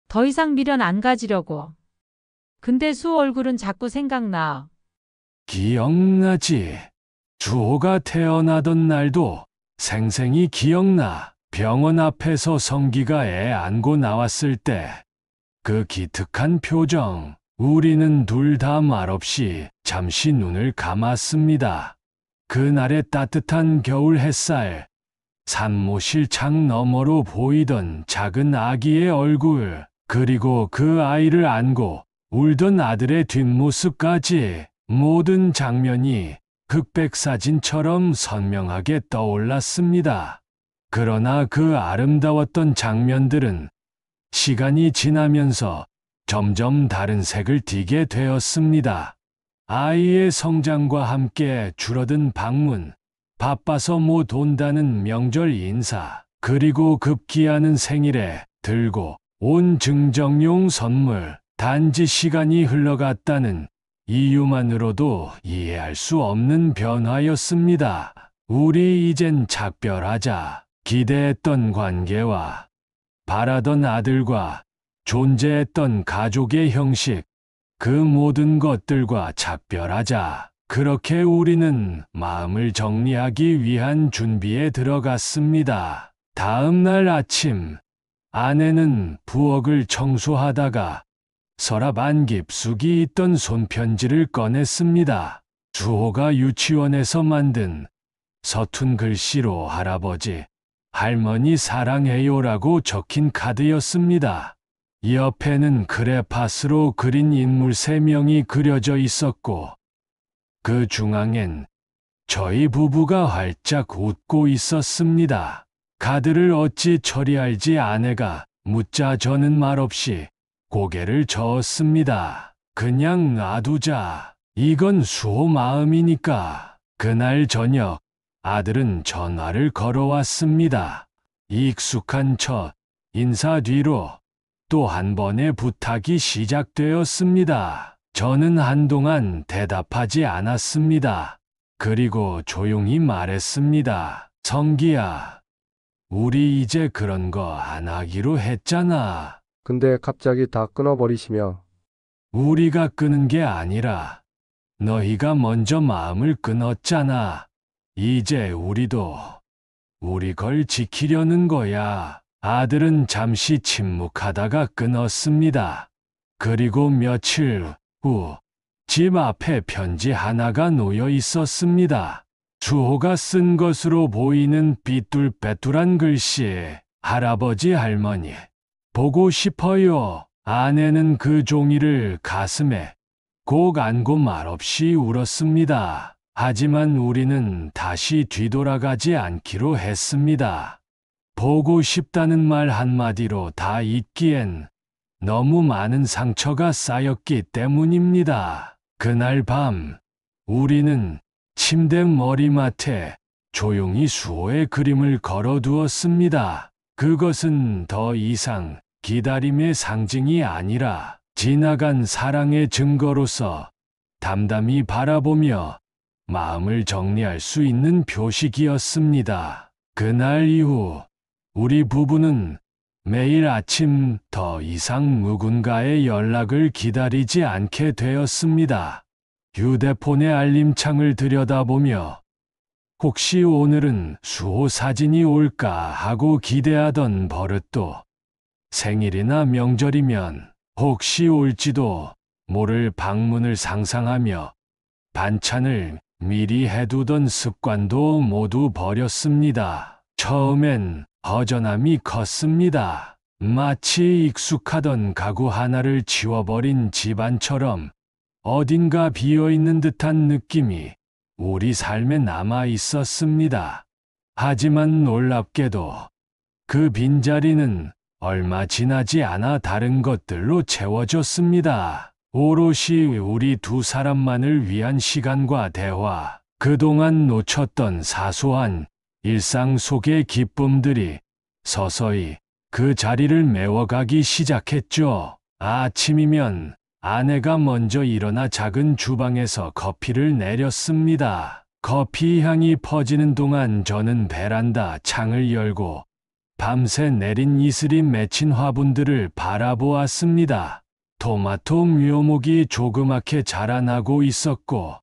더 이상 미련 안 가지려고. 근데 수 얼굴은 자꾸 생각나. 기억나지? 주호가 태어나던 날도 생생히 기억나. 병원 앞에서 성기가 애 안고 나왔을 때 그 기특한 표정. 우리는 둘 다 말없이 잠시 눈을 감았습니다. 그날의 따뜻한 겨울 햇살, 산모실 창 너머로 보이던 작은 아기의 얼굴, 그리고 그 아이를 안고 울던 아들의 뒷모습까지 모든 장면이 흑백사진처럼 선명하게 떠올랐습니다. 그러나 그 아름다웠던 장면들은 시간이 지나면서 점점 다른 색을 띠게 되었습니다. 아이의 성장과 함께 줄어든 방문, 바빠서 못 온다는 명절 인사, 그리고 급기야는 생일에 들고 온 증정용 선물, 단지 시간이 흘러갔다는 이유만으로도 이해할 수 없는 변화였습니다. 우리 이젠 작별하자. 기대했던 관계와 바라던 아들과 존재했던 가족의 형식, 그 모든 것들과 작별하자. 그렇게 우리는 마음을 정리하기 위한 준비에 들어갔습니다. 다음 날 아침, 아내는 부엌을 청소하다가 서랍 안 깊숙이 있던 손편지를 꺼냈습니다. 주호가 유치원에서 만든 서툰 글씨로 할아버지, 할머니 사랑해요라고 적힌 카드였습니다. 옆에는 크레파스로 그린 인물 3명이 그려져 있었고 그 중앙엔 저희 부부가 활짝 웃고 있었습니다. 카드를 어찌 처리할지 아내가 묻자 저는 말없이 고개를 저었습니다. 그냥 놔두자. 이건 수호 마음이니까. 그날 저녁 아들은 전화를 걸어왔습니다. 익숙한 첫 인사 뒤로 또 한 번의 부탁이 시작되었습니다. 저는 한동안 대답하지 않았습니다. 그리고 조용히 말했습니다. 성기야, 우리 이제 그런 거 안 하기로 했잖아. 근데 갑자기 다 끊어버리시며 우리가 끄는 게 아니라 너희가 먼저 마음을 끊었잖아. 이제 우리도 우리 걸 지키려는 거야. 아들은 잠시 침묵하다가 끊었습니다. 그리고 며칠 후 집 앞에 편지 하나가 놓여 있었습니다. 주호가 쓴 것으로 보이는 삐뚤빼뚤한 글씨. 할아버지 할머니, 보고 싶어요. 아내는 그 종이를 가슴에 꼭 안고 말없이 울었습니다. 하지만 우리는 다시 뒤돌아가지 않기로 했습니다. 보고 싶다는 말 한마디로 다 잊기엔 너무 많은 상처가 쌓였기 때문입니다. 그날 밤, 우리는 침대 머리맡에 조용히 수호의 그림을 걸어두었습니다. 그것은 더 이상 기다림의 상징이 아니라 지나간 사랑의 증거로서 담담히 바라보며 마음을 정리할 수 있는 표식이었습니다. 그날 이후 우리 부부는 매일 아침 더 이상 누군가의 연락을 기다리지 않게 되었습니다. 휴대폰의 알림창을 들여다보며 혹시 오늘은 수호 사진이 올까 하고 기대하던 버릇도 생일이나 명절이면 혹시 올지도 모를 방문을 상상하며 반찬을 미리 해두던 습관도 모두 버렸습니다. 처음엔 허전함이 컸습니다. 마치 익숙하던 가구 하나를 치워버린 집안처럼 어딘가 비어있는 듯한 느낌이 우리 삶에 남아 있었습니다. 하지만 놀랍게도 그 빈자리는 얼마 지나지 않아 다른 것들로 채워졌습니다. 오롯이 우리 두 사람만을 위한 시간과 대화, 그동안 놓쳤던 사소한 일상 속의 기쁨들이 서서히 그 자리를 메워가기 시작했죠. 아침이면 아내가 먼저 일어나 작은 주방에서 커피를 내렸습니다. 커피 향이 퍼지는 동안 저는 베란다 창을 열고 밤새 내린 이슬이 맺힌 화분들을 바라보았습니다. 토마토 묘목이 조그맣게 자라나고 있었고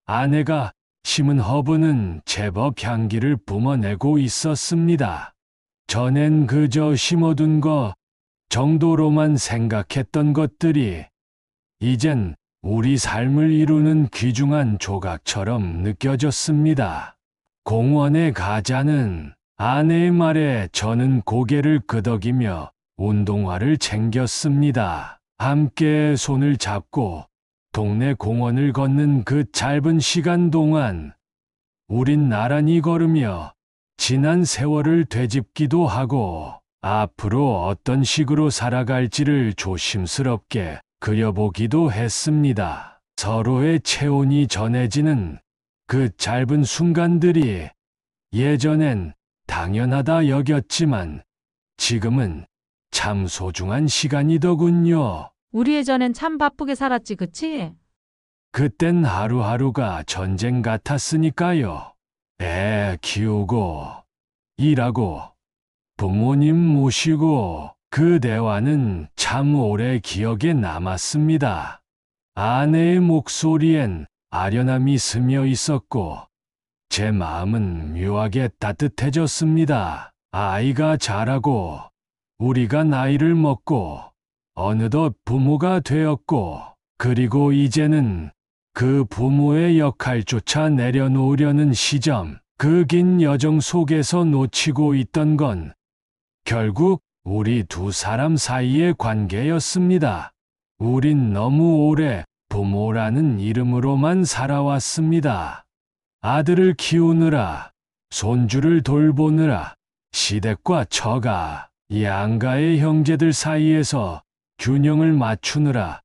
아내가 심은 허브는 제법 향기를 뿜어내고 있었습니다. 전엔 그저 심어둔 것 정도로만 생각했던 것들이 이젠 우리 삶을 이루는 귀중한 조각처럼 느껴졌습니다. 공원에 가자는 아내의 말에 저는 고개를 끄덕이며 운동화를 챙겼습니다. 함께 손을 잡고 동네 공원을 걷는 그 짧은 시간 동안 우린 나란히 걸으며 지난 세월을 되짚기도 하고 앞으로 어떤 식으로 살아갈지를 조심스럽게 그려보기도 했습니다. 서로의 체온이 전해지는 그 짧은 순간들이 예전엔 당연하다 여겼지만 지금은 참 소중한 시간이더군요. 우리 예전엔 참 바쁘게 살았지, 그치? 그땐 하루하루가 전쟁 같았으니까요. 애 키우고, 일하고, 부모님 모시고, 그 대화는 참 오래 기억에 남았습니다. 아내의 목소리엔 아련함이 스며 있었고, 제 마음은 묘하게 따뜻해졌습니다. 아이가 자라고, 우리가 나이를 먹고, 어느덧 부모가 되었고, 그리고 이제는 그 부모의 역할조차 내려놓으려는 시점, 그 긴 여정 속에서 놓치고 있던 건 결국 우리 두 사람 사이의 관계였습니다. 우린 너무 오래 부모라는 이름으로만 살아왔습니다. 아들을 키우느라, 손주를 돌보느라, 시댁과 처가, 양가의 형제들 사이에서 균형을 맞추느라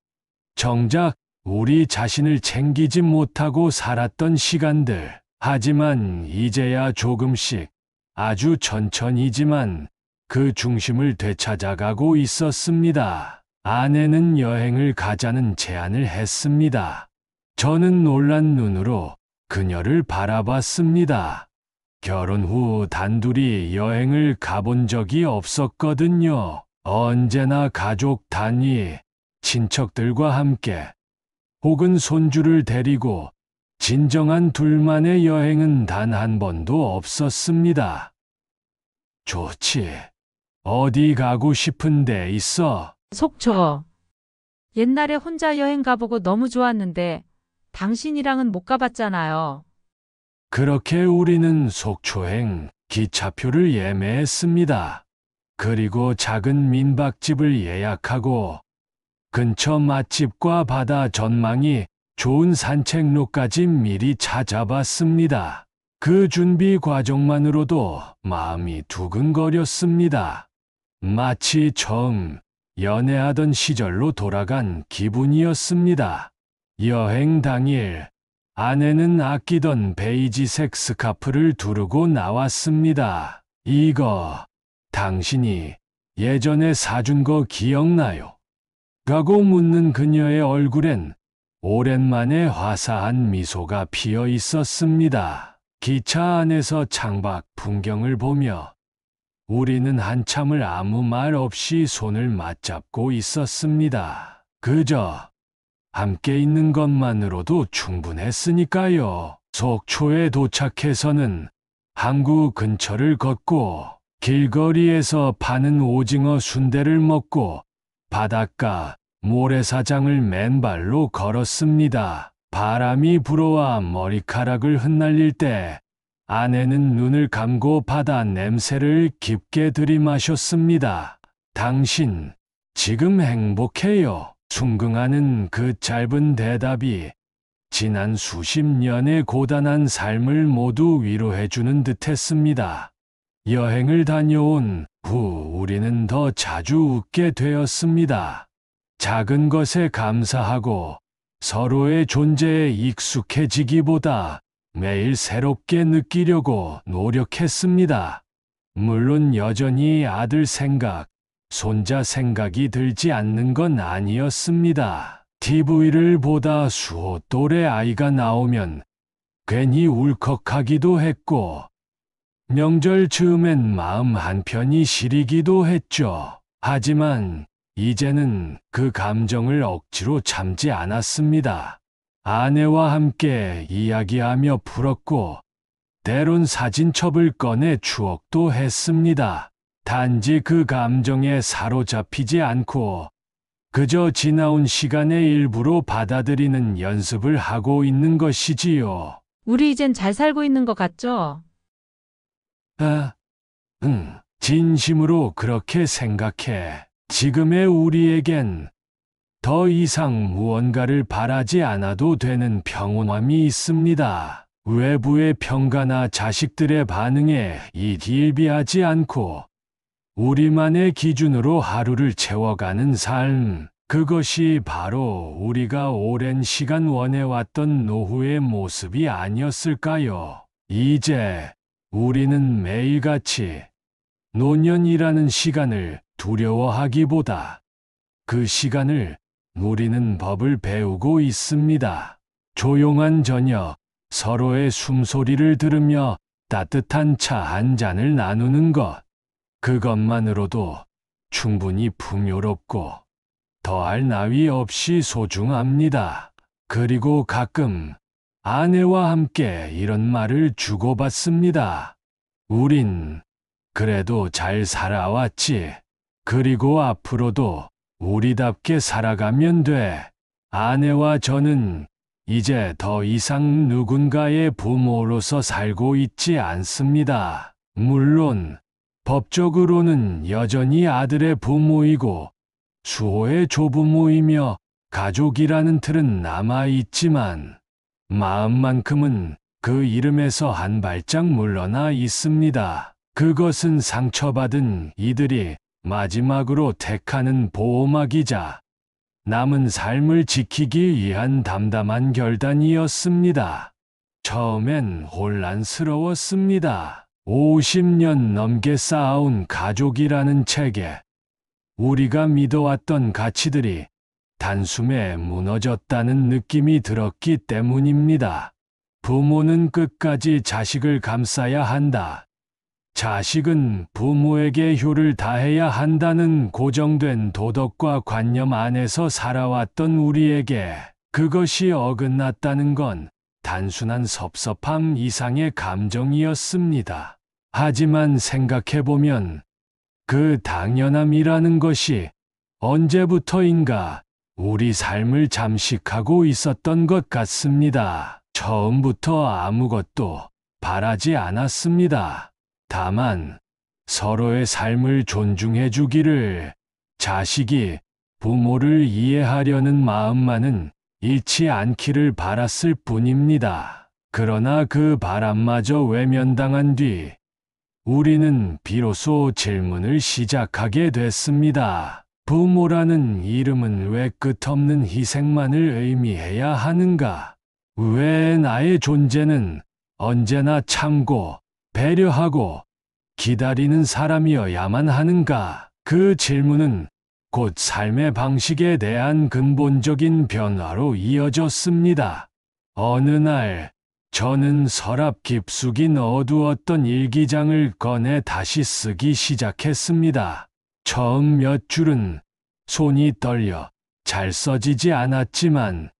정작 우리 자신을 챙기지 못하고 살았던 시간들. 하지만 이제야 조금씩 아주 천천히지만 그 중심을 되찾아가고 있었습니다. 아내는 여행을 가자는 제안을 했습니다. 저는 놀란 눈으로 그녀를 바라봤습니다. 결혼 후 단둘이 여행을 가본 적이 없었거든요. 언제나 가족 단위, 친척들과 함께 혹은 손주를 데리고 진정한 둘만의 여행은 단 한 번도 없었습니다. 좋지. 어디 가고 싶은 데 있어? 속초. 옛날에 혼자 여행 가보고 너무 좋았는데 당신이랑은 못 가봤잖아요. 그렇게 우리는 속초행 기차표를 예매했습니다. 그리고 작은 민박집을 예약하고 근처 맛집과 바다 전망이 좋은 산책로까지 미리 찾아봤습니다. 그 준비 과정만으로도 마음이 두근거렸습니다. 마치 처음 연애하던 시절로 돌아간 기분이었습니다. 여행 당일, 아내는 아끼던 베이지색 스카프를 두르고 나왔습니다. 이거 당신이 예전에 사준 거 기억나요? 라고 묻는 그녀의 얼굴엔 오랜만에 화사한 미소가 피어 있었습니다. 기차 안에서 창밖 풍경을 보며 우리는 한참을 아무 말 없이 손을 맞잡고 있었습니다. 그저 함께 있는 것만으로도 충분했으니까요. 속초에 도착해서는 항구 근처를 걷고 길거리에서 파는 오징어 순대를 먹고 바닷가 모래사장을 맨발로 걸었습니다. 바람이 불어와 머리카락을 흩날릴 때 아내는 눈을 감고 바다 냄새를 깊게 들이마셨습니다. 당신, 지금 행복해요. 순응하는 그 짧은 대답이 지난 수십 년의 고단한 삶을 모두 위로해주는 듯했습니다. 여행을 다녀온 후 우리는 더 자주 웃게 되었습니다. 작은 것에 감사하고 서로의 존재에 익숙해지기보다 매일 새롭게 느끼려고 노력했습니다. 물론 여전히 아들 생각, 손자 생각이 들지 않는 건 아니었습니다. TV를 보다 수호 또래 아이가 나오면 괜히 울컥하기도 했고, 명절 즈음엔 마음 한편이 시리기도 했죠. 하지만 이제는 그 감정을 억지로 참지 않았습니다. 아내와 함께 이야기하며 풀었고, 때론 사진첩을 꺼내 추억도 했습니다. 단지 그 감정에 사로잡히지 않고 그저 지나온 시간의 일부로 받아들이는 연습을 하고 있는 것이지요. 우리 이젠 잘 살고 있는 것 같죠? 진심으로 그렇게 생각해. 지금의 우리에겐 더 이상 무언가를 바라지 않아도 되는 평온함이 있습니다. 외부의 평가나 자식들의 반응에 일비하지 않고 우리만의 기준으로 하루를 채워가는 삶, 그것이 바로 우리가 오랜 시간 원해왔던 노후의 모습이 아니었을까요? 이제 우리는 매일같이 노년이라는 시간을 두려워하기보다 그 시간을 누리는 법을 배우고 있습니다. 조용한 저녁, 서로의 숨소리를 들으며 따뜻한 차 한 잔을 나누는 것, 그것만으로도 충분히 풍요롭고 더할 나위 없이 소중합니다. 그리고 가끔 아내와 함께 이런 말을 주고받습니다. 우린 그래도 잘 살아왔지. 그리고 앞으로도 우리답게 살아가면 돼. 아내와 저는 이제 더 이상 누군가의 부모로서 살고 있지 않습니다. 물론 법적으로는 여전히 아들의 부모이고 수호의 조부모이며 가족이라는 틀은 남아있지만 마음만큼은 그 이름에서 한 발짝 물러나 있습니다. 그것은 상처받은 이들이 마지막으로 택하는 보호막이자 남은 삶을 지키기 위한 담담한 결단이었습니다. 처음엔 혼란스러웠습니다. 50년 넘게 쌓아온 가족이라는 체계, 우리가 믿어왔던 가치들이 단숨에 무너졌다는 느낌이 들었기 때문입니다. 부모는 끝까지 자식을 감싸야 한다. 자식은 부모에게 효를 다해야 한다는 고정된 도덕과 관념 안에서 살아왔던 우리에게 그것이 어긋났다는 건 단순한 섭섭함 이상의 감정이었습니다. 하지만 생각해보면 그 당연함이라는 것이 언제부터인가 우리 삶을 잠식하고 있었던 것 같습니다. 처음부터 아무것도 바라지 않았습니다. 다만 서로의 삶을 존중해 주기를, 자식이 부모를 이해하려는 마음만은 잃지 않기를 바랐을 뿐입니다. 그러나 그 바람마저 외면당한 뒤 우리는 비로소 질문을 시작하게 됐습니다. 부모라는 이름은 왜 끝없는 희생만을 의미해야 하는가? 왜 나의 존재는 언제나 참고 배려하고 기다리는 사람이어야만 하는가? 그 질문은 곧 삶의 방식에 대한 근본적인 변화로 이어졌습니다. 어느 날 저는 서랍 깊숙이 넣어두었던 일기장을 꺼내 다시 쓰기 시작했습니다. 처음 몇 줄은 손이 떨려 잘 써지지 않았지만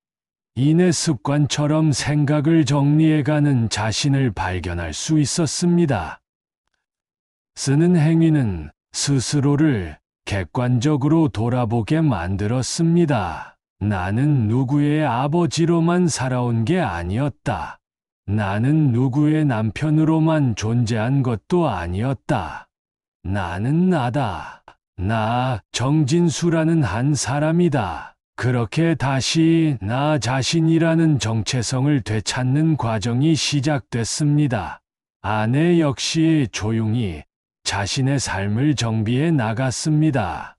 이내 습관처럼 생각을 정리해가는 자신을 발견할 수 있었습니다. 쓰는 행위는 스스로를 객관적으로 돌아보게 만들었습니다. 나는 누구의 아버지로만 살아온 게 아니었다. 나는 누구의 남편으로만 존재한 것도 아니었다. 나는 나다. 나 정진수라는 한 사람이다. 그렇게 다시 나 자신이라는 정체성을 되찾는 과정이 시작됐습니다. 아내 역시 조용히 자신의 삶을 정비해 나갔습니다.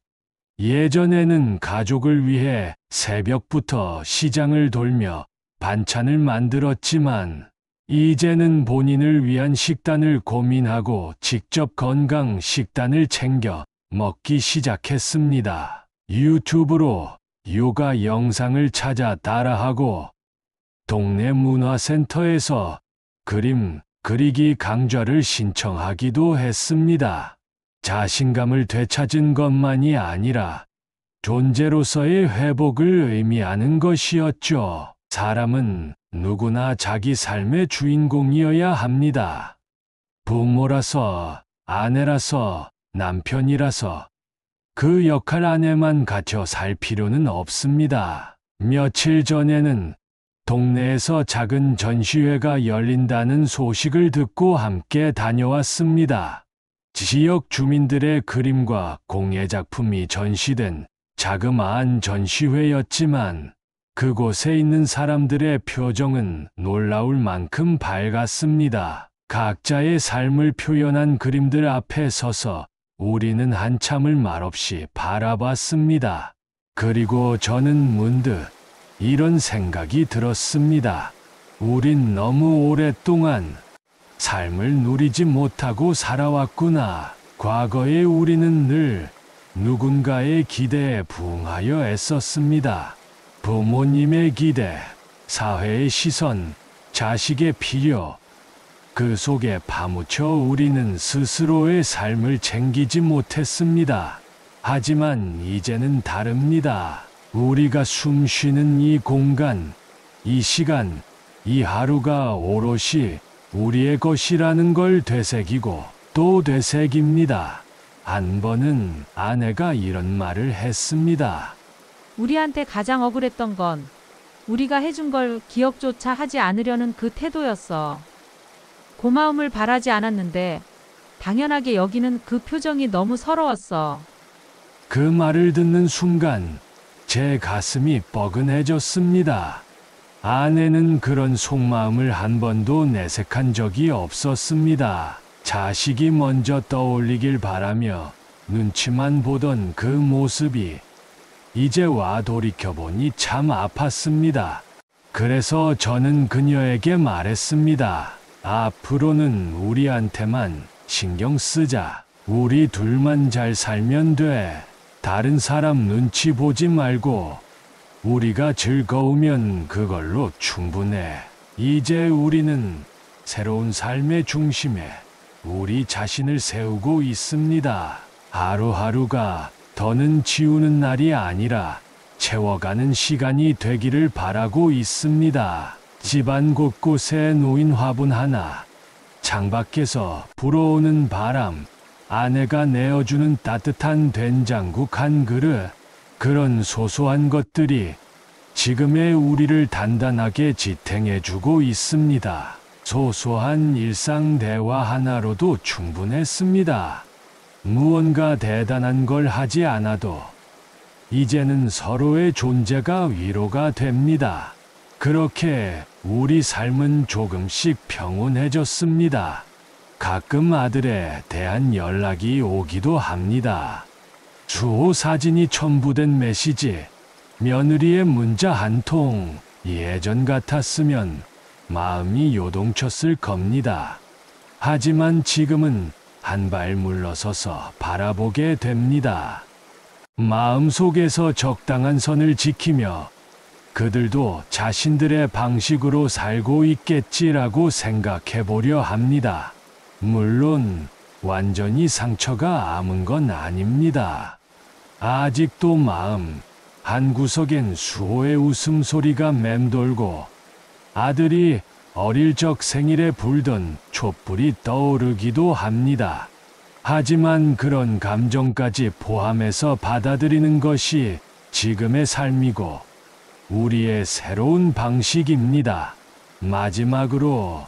예전에는 가족을 위해 새벽부터 시장을 돌며 반찬을 만들었지만 이제는 본인을 위한 식단을 고민하고 직접 건강 식단을 챙겨 먹기 시작했습니다. 유튜브로 요가 영상을 찾아 따라하고 동네 문화센터에서 그림 그리기 강좌를 신청하기도 했습니다. 자신감을 되찾은 것만이 아니라 존재로서의 회복을 의미하는 것이었죠. 사람은 누구나 자기 삶의 주인공이어야 합니다. 부모라서, 아내라서, 남편이라서 그 역할 안에만 갇혀 살 필요는 없습니다. 며칠 전에는 동네에서 작은 전시회가 열린다는 소식을 듣고 함께 다녀왔습니다. 지역 주민들의 그림과 공예작품이 전시된 자그마한 전시회였지만 그곳에 있는 사람들의 표정은 놀라울 만큼 밝았습니다. 각자의 삶을 표현한 그림들 앞에 서서 우리는 한참을 말없이 바라봤습니다. 그리고 저는 문득 이런 생각이 들었습니다. 우린 너무 오랫동안 삶을 누리지 못하고 살아왔구나. 과거에 우리는 늘 누군가의 기대에 부응하여 애썼습니다. 부모님의 기대, 사회의 시선, 자식의 필요. 그 속에 파묻혀 우리는 스스로의 삶을 챙기지 못했습니다. 하지만 이제는 다릅니다. 우리가 숨 쉬는 이 공간, 이 시간, 이 하루가 오롯이 우리의 것이라는 걸 되새기고 또 되새깁니다. 한 번은 아내가 이런 말을 했습니다. 우리한테 가장 억울했던 건 우리가 해준 걸 기억조차 하지 않으려는 그 태도였어. 고마움을 바라지 않았는데 당연하게 여기는 그 표정이 너무 서러웠어. 그 말을 듣는 순간 제 가슴이 뻐근해졌습니다. 아내는 그런 속마음을 한 번도 내색한 적이 없었습니다. 자식이 먼저 떠올리길 바라며 눈치만 보던 그 모습이 이제 와 돌이켜보니 참 아팠습니다. 그래서 저는 그녀에게 말했습니다. 앞으로는 우리한테만 신경 쓰자. 우리 둘만 잘 살면 돼. 다른 사람 눈치 보지 말고 우리가 즐거우면 그걸로 충분해. 이제 우리는 새로운 삶의 중심에 우리 자신을 세우고 있습니다. 하루하루가 더는 지우는 날이 아니라 채워가는 시간이 되기를 바라고 있습니다. 집안 곳곳에 놓인 화분 하나, 창밖에서 불어오는 바람, 아내가 내어주는 따뜻한 된장국 한 그릇, 그런 소소한 것들이 지금의 우리를 단단하게 지탱해주고 있습니다. 소소한 일상 대화 하나로도 충분했습니다. 무언가 대단한 걸 하지 않아도 이제는 서로의 존재가 위로가 됩니다. 그렇게 우리 삶은 조금씩 평온해졌습니다. 가끔 아들에 대한 연락이 오기도 합니다. 주호 사진이 첨부된 메시지, 며느리의 문자 한 통, 예전 같았으면 마음이 요동쳤을 겁니다. 하지만 지금은 한 발 물러서서 바라보게 됩니다. 마음속에서 적당한 선을 지키며 그들도 자신들의 방식으로 살고 있겠지라고 생각해 보려 합니다. 물론 완전히 상처가 아문 건 아닙니다. 아직도 마음 한구석엔 수호의 웃음소리가 맴돌고 아들이 어릴 적 생일에 불던 촛불이 떠오르기도 합니다. 하지만 그런 감정까지 포함해서 받아들이는 것이 지금의 삶이고 우리의 새로운 방식입니다. 마지막으로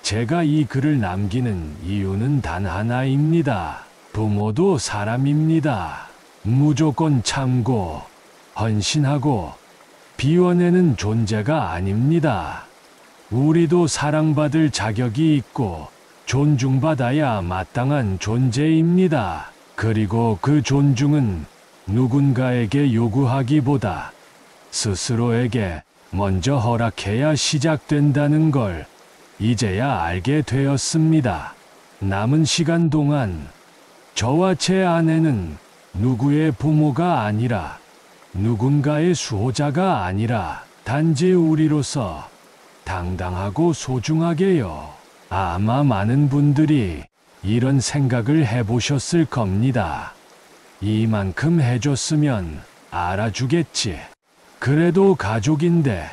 제가 이 글을 남기는 이유는 단 하나입니다. 부모도 사람입니다. 무조건 참고 헌신하고 비워내는 존재가 아닙니다. 우리도 사랑받을 자격이 있고 존중받아야 마땅한 존재입니다. 그리고 그 존중은 누군가에게 요구하기보다 스스로에게 먼저 허락해야 시작된다는 걸 이제야 알게 되었습니다. 남은 시간 동안 저와 제 아내는 누구의 부모가 아니라 누군가의 수호자가 아니라 단지 우리로서 당당하고 소중하게요. 아마 많은 분들이 이런 생각을 해보셨을 겁니다. 이만큼 해줬으면 알아주겠지. 그래도 가족인데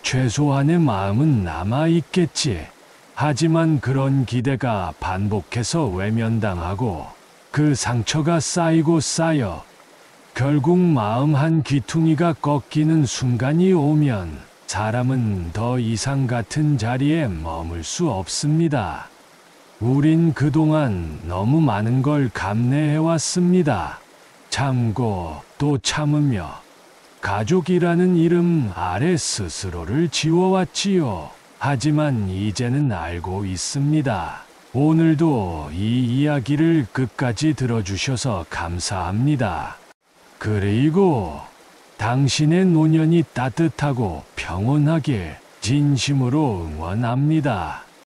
최소한의 마음은 남아있겠지. 하지만 그런 기대가 반복해서 외면당하고 그 상처가 쌓이고 쌓여 결국 마음 한 귀퉁이가 꺾이는 순간이 오면 사람은 더 이상 같은 자리에 머물 수 없습니다. 우린 그동안 너무 많은 걸 감내해왔습니다. 참고 또 참으며 가족이라는 이름 아래 스스로를 지워왔지요. 하지만 이제는 알고 있습니다. 오늘도 이 이야기를 끝까지 들어주셔서 감사합니다. 그리고 당신의 노년이 따뜻하고 평온하길 진심으로 응원합니다.